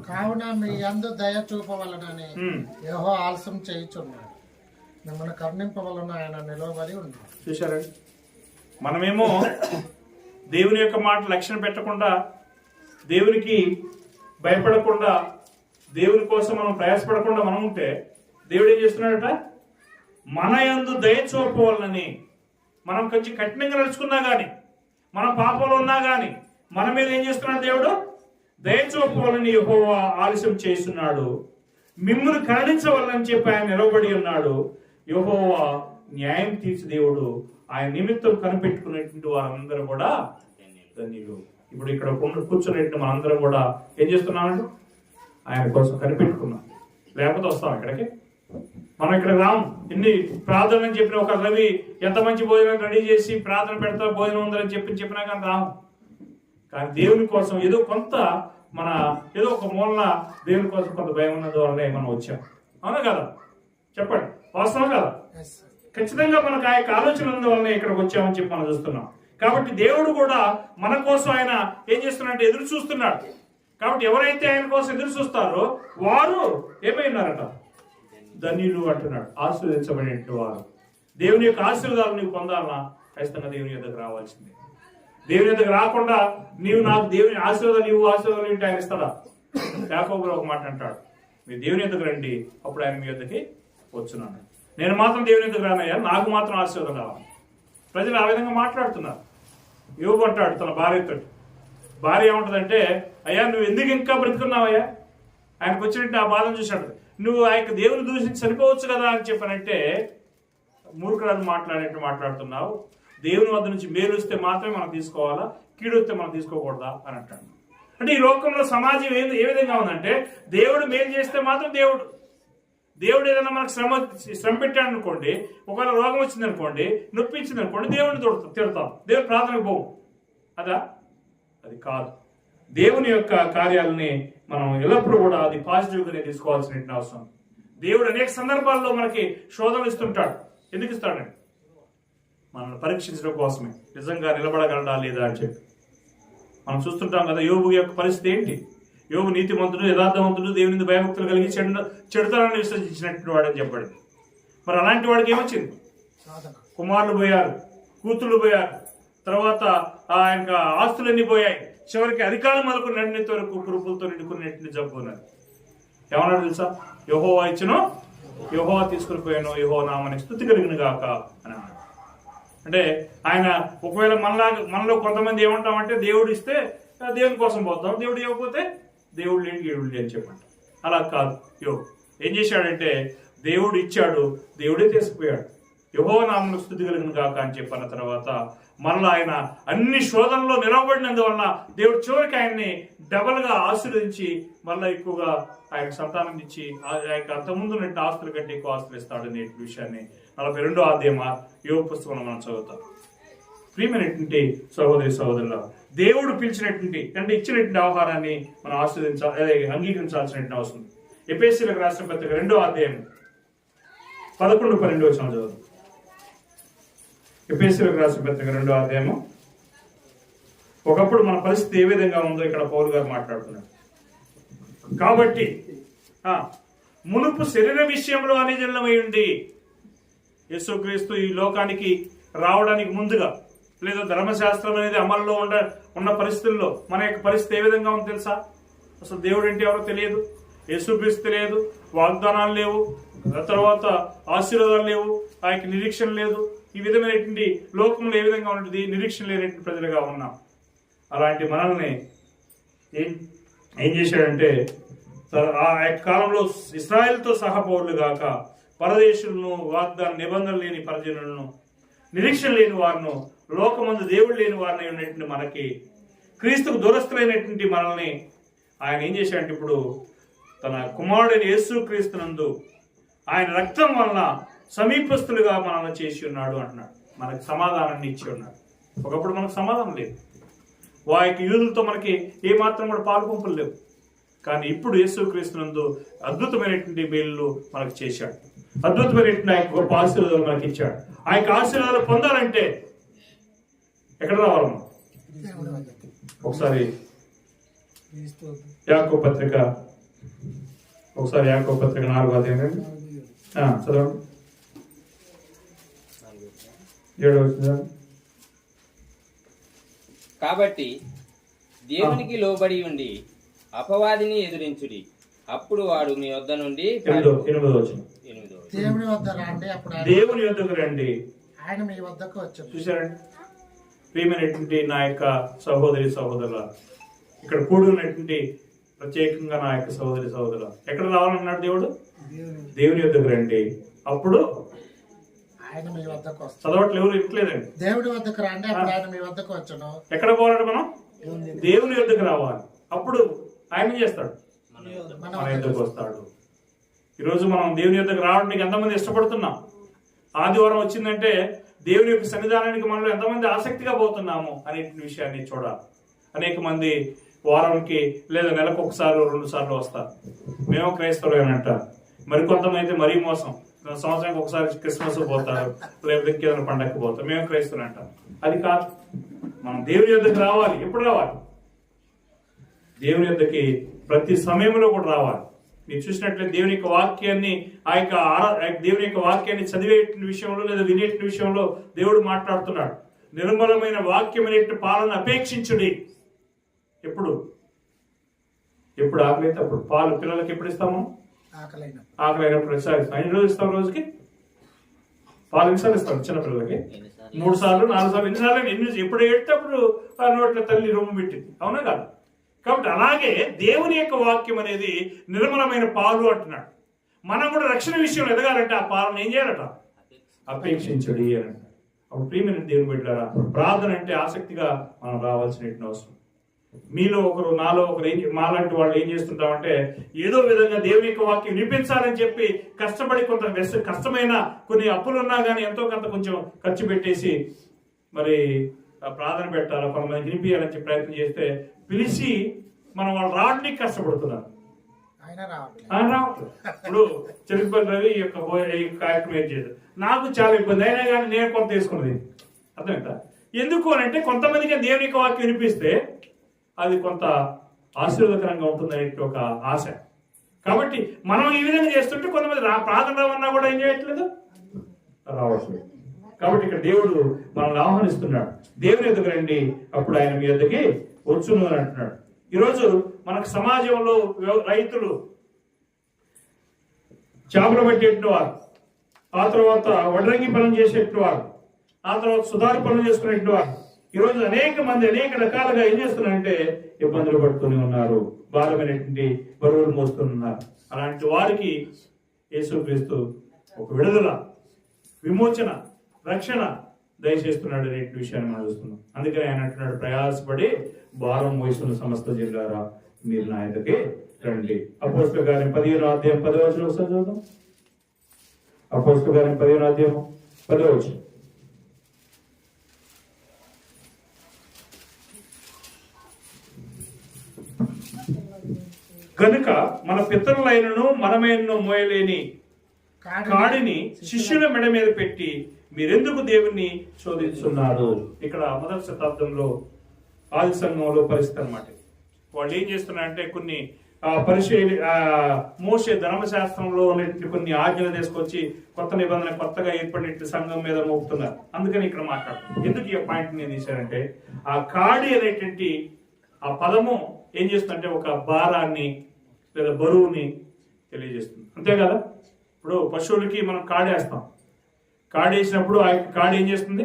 కావున మీ యందు దయ చూపవలనని యెహోవా ఆలస్యం చేయుచున్నాడు, మిమ్మల్ని కరుణింపవలన ఆయన నిలవబడి ఉన్నాడు. చూశారండి, మనమేమో దేవుని యొక్క మాట లక్ష్యం పెట్టకుండా, దేవునికి భయపడకుండా, దేవుని కోసం మనం ప్రయాసపడకుండా మనం ఉంటే, దేవుడు ఏం చేస్తున్నాడట? మన యందు దయ చూపవాలని, మనం కొంచెం కఠినంగా నడుచుకున్నా గాని, మన పాపంలో ఉన్నా గాని మన మీద ఏం చేస్తున్నాడు? దేవుడు దయ చూపవాలని యెహోవా ఆలస్యం చేస్తున్నాడు, మిమ్మల్ని కరుణించవాలని చెప్పి ఆయన నిలబడి ఉన్నాడు. యెహోవా న్యాయం తీర్చి దేవుడు, ఆయన నిమిత్తం కనిపెట్టుకునేటువంటి వారందరూ కూడా ధన్యులు. ఇప్పుడు ఇక్కడ కూర్చునేటువంటి మనందరం కూడా ఏం చేస్తున్నామండి? ఆయన కోసం కనిపెట్టుకున్నాం. లేకపోతే వస్తాం ఇక్కడికి? మనం ఇక్కడ రాము. ఎన్ని ప్రార్థన అని చెప్పిన ఒక రవి ఎంత మంచి భోజనం రెడీ చేసి ప్రార్థన పెడతా, భోజనం ఉందని చెప్పినా కానీ రాము. కానీ దేవుని కోసం ఏదో ఒక మూలన దేవుని కోసం కొంత భయం ఉన్నది వల్లనే మనం వచ్చాం. అవునా కదా? చెప్పండి, వాస్తవం కదా? ఖచ్చితంగా మనకు ఆ యొక్క ఆలోచన వల్లనే ఇక్కడికి వచ్చామని చెప్పి మనం చూస్తున్నాం. కాబట్టి దేవుడు కూడా మన కోసం ఆయన ఏం చేస్తున్నాడంటే ఎదురు చూస్తున్నాడు. కాబట్టి ఎవరైతే ఆయన కోసం ఎదురు చూస్తారో వారు ఏమైనారట? ధన్యులు అంటున్నాడు, ఆశీర్వదించబడినట్టు వారు. దేవుని యొక్క ఆశీర్వాదాలు నీవు పొందాలన్నా ఖచ్చితంగా దేవుని యొద్దకు రావాల్సిందే. దేవుని యొద్దకు రాకుండా నాకు దేవుని ఆశీర్వాదాలు ఏంటి ఆయన ఇస్తాడా? యాకోబులో ఒక మాట అంటాడు, మీరు దేవుని యొద్దకు రండి, అప్పుడు ఆయన మీ యొద్దకి వచ్చున్నాను. నేను మాత్రం దేవుని యొద్దకు రానయ్యా, నాకు మాత్రం ఆశీర్వాదం కావాలి. ప్రజలు ఆ విధంగా మాట్లాడుతున్నారు. యోబు అంటాడు తన భార్యతో, భార్య ఏమంటుందంటే, అయ్యా నువ్వు ఎందుకు ఇంకా బ్రతుకున్నావయ్యా? ఆయనకు వచ్చినట్టు ఆ బాధను చూశాడు. నువ్వు ఆ యొక్క దేవుని దూషించి చనిపోవచ్చు కదా అని చెప్పానంటే, మూర్ఖులను మాట్లాడుతున్నావు. దేవుని వద్ద నుంచి మేలు వస్తే మాత్రమే మనం తీసుకోవాలా, కీడు వస్తే మనం తీసుకోకూడదా అని అంటాడు. అంటే ఈ లోకంలో సమాజం ఏ విధంగా ఉందంటే, దేవుడు మేలు చేస్తే మాత్రం దేవుడు ఏదైనా మనకు శ్రమ పెట్టాడు అనుకోండి, ఒకవేళ రోగం వచ్చింది అనుకోండి, నొప్పి ఇచ్చింది అనుకోండి, దేవుడిని తిడతాం, దేవుని ప్రార్థనకు పోవు. అది కాదు. దేవుని యొక్క కార్యాలని మనం ఎల్లప్పుడూ కూడా అది పాజిటివ్గానే తీసుకోవాల్సిన అవసరం. దేవుడు అనేక సందర్భాల్లో మనకి శోధనలు ఇస్తుంటాడు. ఎందుకు ఇస్తాడండి? మనల్ని పరీక్షించడం కోసమే. నిజంగా నిలబడగలడా లేదా అని చెప్పి మనం చూస్తుంటాం కదా. యోబు యొక్క పరిస్థితి ఏంటి? యోబు నీతిమంతుడు, యథార్థవంతుడు, దేవుని భయభక్తులు కలిగి చెడుతనాన్ని విసర్జించినట్టు వాడని చెప్పాడు. మరి అలాంటి వాడికి ఏమొచ్చింది? కుమారులు పోయారు, కూతుళ్ళు పోయారు, తర్వాత ఆ యొక్క ఆస్తులన్నీ పోయాయి, చివరికి అధికారం మొదలుకు నడినెత్తి వరకు కురుపులతో నిండుకున్నట్టు జబ్బు ఉన్నది. ఏమన్నాడు తెలుసా? యెహోవా ఇచ్చును, యెహోవా తీసుకుని పోయాను, యెహోవా నామని స్తుతి కలిగిన గాక అని అన్నాడు. అంటే ఆయన ఒకవేళ మనలో కొంతమంది ఏమంటామంటే, దేవుడు ఇస్తే దేవుని కోసం పోతాం, దేవుడు ఇవ్వకపోతే దేవుడు లేని అని చెప్పండి. అలా కాదు. ఏం చేశాడంటే, దేవుడు ఇచ్చాడు, దేవుడే తీసుకుపోయాడు. యెహోవా నామమున స్తుతి కలిగిన గాక అని చెప్పిన తర్వాత మరలా ఆయన అన్ని శోధనలో నిలవబడినందువలన దేవుడు చివరికి ఆయన్ని డబల్ గా ఆశీర్వదించి మళ్ళా ఎక్కువగా ఆయన సంతానం ఇచ్చి అంతకుముందు ఉన్నట్టు ఆస్తుల కంటే ఎక్కువ ఆస్తులు ఇస్తాడు అనే విషయాన్ని 42వ అధ్యాయం యోబు పుస్తకంలో మనం చదువుతాం. ప్రియమైనటువంటి సహోదరి సహోదరుల, దేవుడు పిలిచినటువంటి అంటే ఇచ్చినటువంటి ఆహారాన్ని మనం ఆస్వాదించాలి, అంగీకరించాల్సినటువంటి అవసరం. ఎఫెసీయులకు రాసిన పత్రిక 2వ అధ్యాయం 11-12 వచనం చదువు. ఎఫెసీయులకు రాసిన పత్రిక 2వ అధ్యాయము. ఒకప్పుడు మన పరిస్థితి ఏ విధంగా ఉందో ఇక్కడ పౌలు గారు మాట్లాడుతున్నాడు. కాబట్టి మునుపు శరీర విషయంలో అనిజలమై ఉండి, యేసుక్రీస్తు ఈ లోకానికి రావడానికి ముందుగా, లేదా ధర్మశాస్త్రం అనేది అమల్లో ఉన్న పరిస్థితుల్లో మన యొక్క పరిస్థితి ఏ విధంగా ఉందో తెలుసా? అసలు దేవుడు అంటే ఎవరో తెలియదు, యేసుక్రీస్తు తెలియదు, వాగ్దానాలు లేవు, తర్వాత ఆశీర్వాదాలు లేవు, ఆ యొక్క నిరీక్షణ లేదు. ఈ విధమైనటువంటి లోకంలో ఏ విధంగా ఉంటుంది, నిరీక్షణ లేనటువంటి ప్రజలుగా ఉన్నాం. అలాంటి మనల్ని ఏం చేశాడంటే, ఆ యొక్క కాలంలో ఇశ్రాయేలుతో సహా పౌరులు గాక పరదేశులను, వాగ్దాన నిబంధన లేని పరిజనులను, నిరీక్షణ లేని వారిను, లోకమందు దేవుడు లేని వారిని ఉన్నటువంటి మనకి, క్రీస్తుకు దూరస్తులైనటువంటి మనల్ని ఆయన ఏం చేశాడంటే ఇప్పుడు తన కుమారుడైన యేసుక్రీస్తునందు ఆయన రక్తం వలన సమీపస్తులుగా మనల్ని చేసి ఉన్నాడు అంటున్నాడు. మనకు సమాధానాన్ని ఇచ్చి ఉన్నాడు. ఒకప్పుడు మనకు సమాధానం లేదు, వారికి యూదులతో మనకి ఏ మాత్రం కూడా పాలుపంపులు లేవు. కానీ ఇప్పుడు యేసుక్రీస్తునందు అద్భుతమైనటువంటి మేలు మనకు చేశాడు, అద్భుతమైనటువంటి ఆయన గొప్ప ఆశీర్వాదాలు మనకి ఇచ్చాడు. ఆ యొక్క ఆశీర్వాదాలు పొందాలంటే ఎక్కడ రావాలి మనం? ఒకసారి యాకోబు పత్రిక, ఒకసారి యాకోబు పత్రిక 4వ అధ్యాయం చదవండి. 7వ వచనం. కాబట్టి దేవునికి లోబడి ఉండి అపవాదిని ఎదురించుడి, అప్పుడు వాడు మీ వద్ద నుండి 8వ వచనం. దేవుని వద్ద రండి, అప్పుడు దేవుని వద్దకు రండి, ఆయన మీ వద్దకు వచ్చాడు. చూసారండి ప్రియమైనటువంటి నా యొక్క సహోదరి సహోదరుల, ఇక్కడ కూడి ఉన్నటువంటి ప్రత్యేకంగా నా యొక్క సహోదరి సహోదరుల, ఎక్కడ రావాలన్నాడు దేవుడు? దేవుని వద్దకు రండి, అప్పుడు ఆయన మీ వద్దకు వస్తాడు. చదవట్లు ఎవరు ఇట్లేదండి. దేవుని వద్దకు రండి, అప్పుడు ఆయన మీ వద్దకు వచ్చాను. ఎక్కడ పోవాలంటే మనం దేవుని వద్దకు రావాలి, అప్పుడు ఆయన చేస్తాడు, మన వద్దకు వస్తాడు. ఈరోజు మనం దేవుని వద్దకు రావడానికి ఎంతమంది ఇష్టపడుతున్నాం? ఆదివారం వచ్చిందంటే దేవుని యొక్క సన్నిధానానికి మనలో ఎంతమంది ఆసక్తిగా పోతున్నాము అనే విషయాన్ని చూడాలి. అనేక మంది వారానికి లేదా నెలకు 1-2 సార్లు వస్తారు. మేము క్రైస్తవులు అని అంటారు. మరికొంతమంది మరీ మోసం, సంవత్సరానికి ఒకసారి క్రిస్మస్ పోతారు, లేకపోతే ఇంకేదైనా పండగకి పోతారు, మేము క్రైస్తవులు అంటాం. అది కాదు. మనం దేవుని యొద్దకు రావాలి. ఎప్పుడు రావాలి? దేవుని యొద్దకి ప్రతి సమయంలో కూడా రావాలి. మీరు చూసినట్లయితే దేవుని యొక్క వాక్యాన్ని దేవుని యొక్క వాక్యాన్ని చదివే విషయంలో లేదా వినే విషయంలో దేవుడు మాట్లాడుతున్నాడు. నిర్మలమైన వాక్యం అనే పాలన అపేక్షించుడి. ఎప్పుడు ఆకలి అయితే అప్పుడు. పాలు పిల్లలకి ఎప్పుడు ఇస్తాము? ఆకలైనప్పుడు ఇస్తాం. 5 రోజులు ఇస్తాం. రోజుకి పాలు ఎన్నిసార్లు ఇస్తాం? చిన్నపిల్లలకి 3 సార్లు 4 సార్లు, ఎన్నిసార్లు ఎప్పుడు ఏడితే అప్పుడు ఆ నోట్ల తల్లి రొమ్ము పెట్టింది. అవునా కాదు? కాబట్టి అలాగే దేవుని యొక్క వాక్యం అనేది నిర్మలమైన పాలు అంటున్నాడు. మనం కూడా రక్షణ విషయంలో ఎదగాలంటే ఆ పాలను ఏం చేయాలట? అపేక్షించడి అని అంటాడు. అప్పుడు ప్రియమైన దేవుని బిడ్డలారా, ప్రార్థన అంటే ఆసక్తిగా మనం రావాల్సిన అవసరం. మీలో ఒకరు, నాలో ఒకరు, మాలాంటి వాళ్ళు ఏం చేస్తుంటామంటే ఏదో విధంగా దేవుని యొక్క వాక్యం వినిపించాలని చెప్పి కష్టపడి కొంత కష్టమైన కొన్ని అప్పులున్నా కానీ ఎంతో కొంత కొంచెం ఖర్చు పెట్టేసి మరి ప్రార్థన పెట్టాలా, కొంతమంది వినిపించాలని చెప్పి ప్రయత్నం చేస్తే పిలిచి మనం వాళ్ళు రావడానికి కష్టపడుతున్నారు. ఆయన రావట్లేదు. ఇప్పుడు చెరుకుపల్లి రవి ఈ యొక్క కార్యక్రమం ఏం చేశారు, నాకు చాలా ఇబ్బంది అయినా కానీ నేను కొంత తీసుకున్నది. అర్థమైందా? ఎందుకు అని అంటే కొంతమందికి దేవుని యొక్క వాక్యం వినిపిస్తే అది కొంత ఆశీర్వాదకరంగా ఉంటుందనే ఒక ఆశ. కాబట్టి మనం ఈ విధంగా చేస్తుంటే కొంతమంది ప్రార్థన రావన్నా కూడా ఏం చేయట్లేదు, రావట్లేదు. కాబట్టి ఇక్కడ దేవుడు మనల్ని ఆహ్వానిస్తున్నాడు. దేవుని ఎదుగు రండి, అప్పుడు ఆయన మీ ఎద్దకి వచ్చును అని అంటున్నాడు. ఈరోజు మనకు సమాజంలో రైతులు చేపలు పట్టేటువంటి వారు, ఆ తర్వాత వడ్రంగి పనులు చేసేటువంటి వారు, ఆ తర్వాత సుధారు పనులు చేసుకునేటువంటి వారు ఈరోజు అనేక మంది అనేక రకాలుగా ఏం చేస్తున్నారంటే ఇబ్బందులు పడుతూనే ఉన్నారు, భారమైనటువంటి బరువులు మోస్తున్నారు. అలాంటి వారికి యేసుక్రీస్తు ఒక విడుదల, విమోచన, రక్షణ దయచేస్తున్నాడు అనే విషయాన్ని మనం చూస్తున్నాం. అందుకని ఆయన అంటున్నాడు, ప్రయాసపడి భారం మోస్తున్న సమస్త జిల్లారా మీరు నా యొద్దకి రండి. అపోస్తలుల కార్యం 15వ అధ్యాయం 10వ వచనం ఒకసారి చదువుదాం. అపోస్తలుల కార్యం 15వ అధ్యాయం 10వ వచనం. కనుక మన పితరులైనను మనమైనను మోయలేని కాడిని శిష్యుల మెడ మీద పెట్టి మీరెందుకు దేవుణ్ణి శోధిస్తున్నారు. ఇక్కడ మొదటి శతాబ్దంలో ఆది సంఘంలో పరిస్థితి అన్నమాట. వాళ్ళు ఏం చేస్తున్నారంటే కొన్ని మోషే ధర్మశాస్త్రంలో ఉన్నటువంటి కొన్ని ఆజ్ఞలు తీసుకొచ్చి కొత్త నిబంధన కొత్తగా ఏర్పడినట్టు సంఘం మీద మోపుతున్నారు. అందుకని ఇక్కడ మాట్లాడుతున్నారు. ఎందుకు ఈ పాయింట్ నేను తీశానంటే ఆ కాడి అనేటువంటి ఆ పదము ఏం చేస్తుందంటే ఒక భారాన్ని లేదా బరువుని తెలియజేస్తుంది. అంతే కదా. ఇప్పుడు పశువులకి మనం కాడేస్తాం. కాడేసినప్పుడు ఆ కాడి ఏం చేస్తుంది,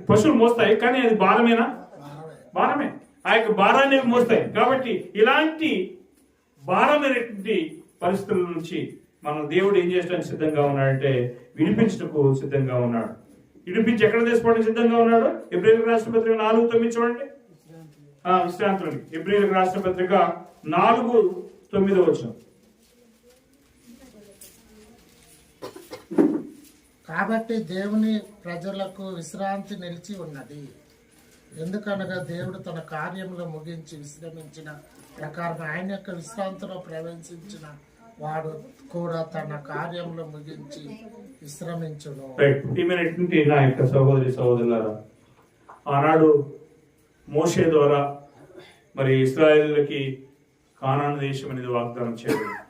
పశువులు మోస్తాయి. కానీ అది భారమేనా? భారమే. ఆ యొక్క భారాన్ని మోస్తాయి. కాబట్టి ఇలాంటి భారమైనటువంటి పరిస్థితుల నుంచి మన దేవుడు ఏం చేయడానికి సిద్ధంగా ఉన్నాడంటే విడిపించటకు సిద్ధంగా ఉన్నాడు. విడిపించి ఎక్కడ తీసుకోవడానికి సిద్ధంగా ఉన్నాడు? ఎబ్రియలకు రాసిన పత్రిక 4:9 చూడండి. విశ్రాంతులని ఎబ్రియలకు రాసిన పత్రిక 4:9 కాబట్టి దేవుని ప్రజలకు విశ్రాంతి నిలిచి ఉన్నది. ఎందుకనగా దేవుడు తన కార్యంలో ముగించి విశ్రమించిన ప్రకారం ఆయన యొక్క విశ్రాంతిలో ప్రవేశించిన వాడు కూడా తన కార్యంలో ముగించి విశ్రమించును. నా యొక్క సహోదరి సహోదరులారా, ఆనాడు మోషే ద్వారా మరి ఇశ్రాయేలులకి కానాను దేశం అనేది వాగ్దానం చేయబడింది.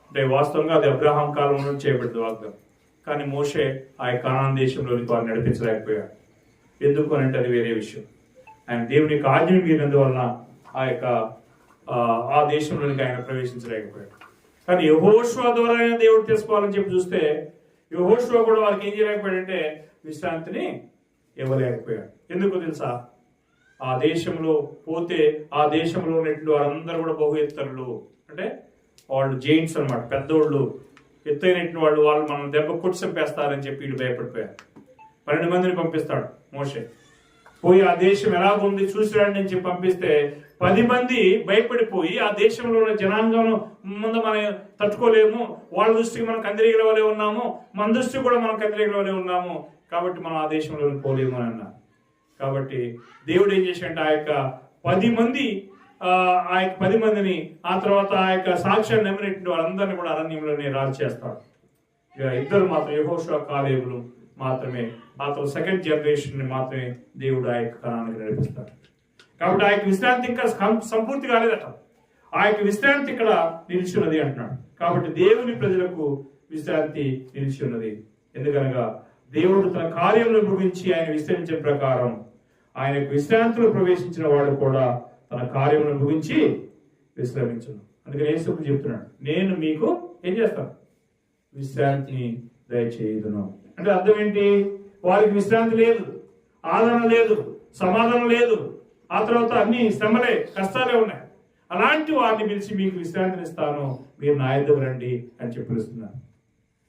అంటే వాస్తవంగా అది అబ్రహాం కాలంలో చేయబడింది వాగ్దానం. కానీ మోషే ఆ కానాను దేశంలోనికి వారిని నడిపించలేకపోయాడు. ఎందుకు అని అంటే అది వేరే విషయం. ఆయన దేవుని యొక్క ఆజ్ఞను మీరినందువలన ఆ దేశంలోనికి ఆయన ప్రవేశించలేకపోయాడు. కానీ యెహోషువ ద్వారా దేవుడు తెలుసుకోవాలని చెప్పి చూస్తే యెహోషువ కూడా వాళ్ళకి ఏం చేయలేకపోయాడంటే విశ్రాంతిని ఇవ్వలేకపోయాడు. ఎందుకు తెలుసా? ఆ దేశంలో పోతే ఆ దేశంలో ఉన్నటువంటి వారందరూ కూడా బహు ఎత్తరులు, అంటే వాళ్ళు జైంట్స్ అన్నమాట, పెద్దోళ్ళు, ఎత్తైనటువంటి వాళ్ళు మనం దెబ్బ కొట్టి చంపేస్తారని చెప్పి వీళ్ళు భయపడిపోయారు. 12 మందిని పంపిస్తాడు మోషే. పోయి ఆ దేశం ఎలాగుంది చూసిరాండి అని చెప్పి పంపిస్తే 10 మంది భయపడిపోయి ఆ దేశంలో ఉన్న జనాంగం ముందు మనం తట్టుకోలేము, వాళ్ళ దృష్టికి మనం కందిరీగల వలె ఉన్నాము, మన దృష్టికి కూడా మనం కందిరీగల వలె ఉన్నాము, కాబట్టి మనం ఆ దేశంలో పోలేము అని అన్నారు. కాబట్టి దేవుడు ఏం చేశాడంటే ఆ యొక్క 10 మందిని ఆ తర్వాత ఆ యొక్క సాక్ష్యాన్ని నమ్మినటువంటి వాళ్ళందరినీ కూడా అరణ్యంలోనే రాజు చేస్తాడు. ఇక ఇద్దరు మాత్రం యెహోషువ కాలేబులు మాత్రమే, ఆ తర్వాత సెకండ్ జనరేషన్ ని మాత్రమే దేవుడు ఆ యొక్క కానానికి నడిపిస్తాడు. కాబట్టి ఆ యొక్క విశ్రాంతి ఇంకా సంపూర్తి కాలేదట. ఆ యొక్క విశ్రాంతి ఇక్కడ నిలిచి ఉన్నది అంటున్నాడు. కాబట్టి దేవుని ప్రజలకు విశ్రాంతి నిలిచి ఉన్నది. ఎందుకనగా దేవుడు తన కార్యంలో ముగించి ఆయన విశ్రమించిన ప్రకారం ఆయన విశ్రాంతిలో ప్రవేశించిన వాడు కూడా తన కార్యమును ముగించి విశ్రమించను. అందుకని యేసు చెప్తున్నాడు, నేను మీకు ఏం చేస్తాను? విశ్రాంతిని దయచేయుదును. అంటే అర్థం ఏంటి? వారికి విశ్రాంతి లేదు, ఆదరణ లేదు, సమాధానం లేదు, ఆ తర్వాత అన్ని శ్రమలే కష్టాలే ఉన్నాయి. అలాంటి వారిని పిలిచి మీకు విశ్రాంతిని ఇస్తాను, మీరు నా యొద్దకు రండి అని చెప్పి పిలుస్తున్నాను.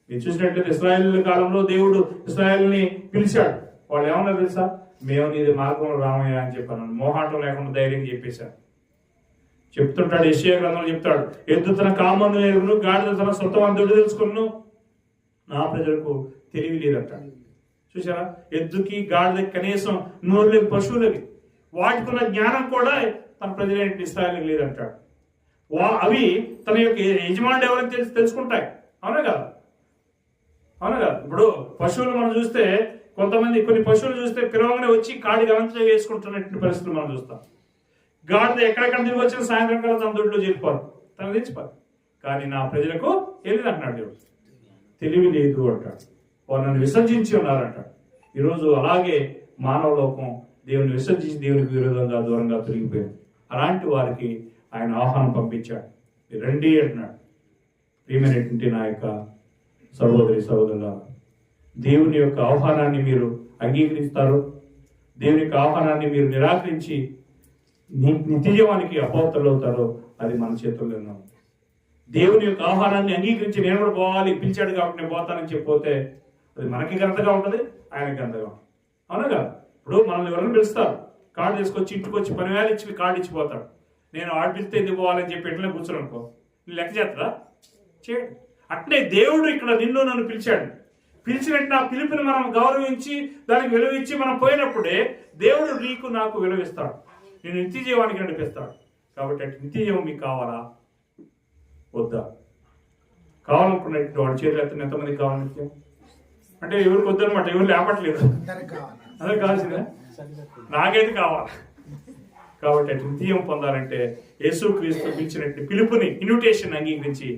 మీరు చూసినట్లయితే ఇశ్రాయేలు కాలంలో దేవుడు ఇశ్రాయేలుని పిలిచాడు. వాళ్ళు ఏమన్నారు తెలుసా? మేము నీది మార్గంలో రామయ్య అని చెప్పాను. మోహాటం లేకుండా ధైర్యం చెప్పేశారు. చెప్తుంటాడు, యెషయా గ్రంథంలో చెప్తాడు, ఎద్దు తన కామను ఎరుగును, గాడిద తన సొంతం దొడ్డు తెలుసుకును, నా ప్రజలకు తెలివి లేదంటాడు. చూసారా? ఎద్దుకి గాడిదకి కనీసం నోరు లేని పశువులకి వాటికి ఉన్న జ్ఞానం కూడా తన ప్రజలైన ఇశ్రాయేలుకి లేదంటాడు. అవి తన యొక్క యజమానుడు ఎవరైనా తెలుసుకుంటాయి. అవునా కదా? అవునా కదా? ఇప్పుడు పశువులు మనం చూస్తే కొన్ని పశువులు చూస్తే పిలవగానే వచ్చి కాడికి అంతా వేసుకుంటున్నటువంటి పరిస్థితులు మనం చూస్తాం. గాడిద ఎక్కడెక్కడ తిరిగి వచ్చిన సాయంత్రం కాలం తన దొడ్లో చేరిపోరు, తను తెచ్చిపోరు. కానీ నా ప్రజలకు ఏది అంటున్నాడు దేవుడు? తెలివి లేదు అంటాడు. వారు నన్ను విసర్జించి ఉన్నారంటాడు. ఈరోజు అలాగే మానవ లోకం దేవుని విసర్జించి దేవునికి విరోధంగా దూరంగా తిరిగిపోయింది. అలాంటి వారికి ఆయన ఆహ్వానం పంపించాడు, రండి అంటున్నాడు. ప్రియమైనటువంటి నా యొక్క సహోదరి సహోదరుల, దేవుని యొక్క ఆహ్వానాన్ని మీరు అంగీకరిస్తారు, దేవుని యొక్క ఆహ్వానాన్ని మీరు నిరాకరించి నిత్యజీవానికి అపవిత్రులు అవుతారో అది మన చేతుల్లో ఉన్నాం. దేవుని యొక్క ఆహ్వానాన్ని అంగీకరించి నేను కూడా పోవాలి, పిలిచాడు కాబట్టి నేను పోతానని చెప్పిపోతే అది మనకి ఘనతగా ఉంటుంది, ఆయనకి ఘనతగా ఉంటుంది. అవునా కదా? ఇప్పుడు మనల్ని ఎవరైనా పిలుస్తారు, కార్డు తీసుకొచ్చి ఇంటికి వచ్చి 10,000 ఇచ్చి కార్డు ఇచ్చిపోతాడు. నేను ఆడు పిలిస్తే ఎందుకు పోవాలని చెప్పి ఎట్లా కూర్చొని అనుకో, నేను లెక్క చేస్తారా? చేయడు. అట్లే దేవుడు ఇక్కడ నిన్ను నన్ను పిలిచాడు. పిలిచినట్టు ఆ పిలుపుని మనం గౌరవించి దానికి విలువ ఇచ్చి మనం పోయినప్పుడే దేవుడు నీకు నాకు విలువిస్తాడు, నేను నిత్య జీవానికి నడిపిస్తాడు. కాబట్టి అటు నిత్యం మీకు కావాలా వద్దా? కావాలనుకున్నట్టు వాడు చేతులు ఎత్తున ఎంతమందికి కావాలి నిత్యం? అంటే ఎవరికి వద్దనమాట, ఎవరు లేపట్లేదు, అందరికి కావాలి. అందరికి కావాల్సిందే, నాకైతే కావాలి. కాబట్టి అటు నిత్యం పొందాలంటే యేసుక్రీస్తు పిలిచినట్టు పిలుపుని, ఇన్విటేషన్ అంగీకరించి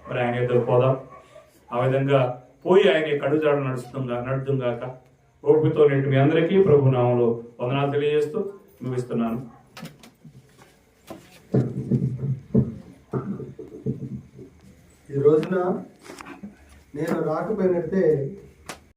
మరి ఆయన ఎదురు పోదాం. ఆ విధంగా పోయి ఆయన కడుజాడు నడుతుంగాక. ఓపికతో నేటి మీ అందరికీ ప్రభు నామములో వందనాలు తెలియజేస్తూ ముగిస్తున్నాను. ఈ రోజున నేను రాకపోయినట్టే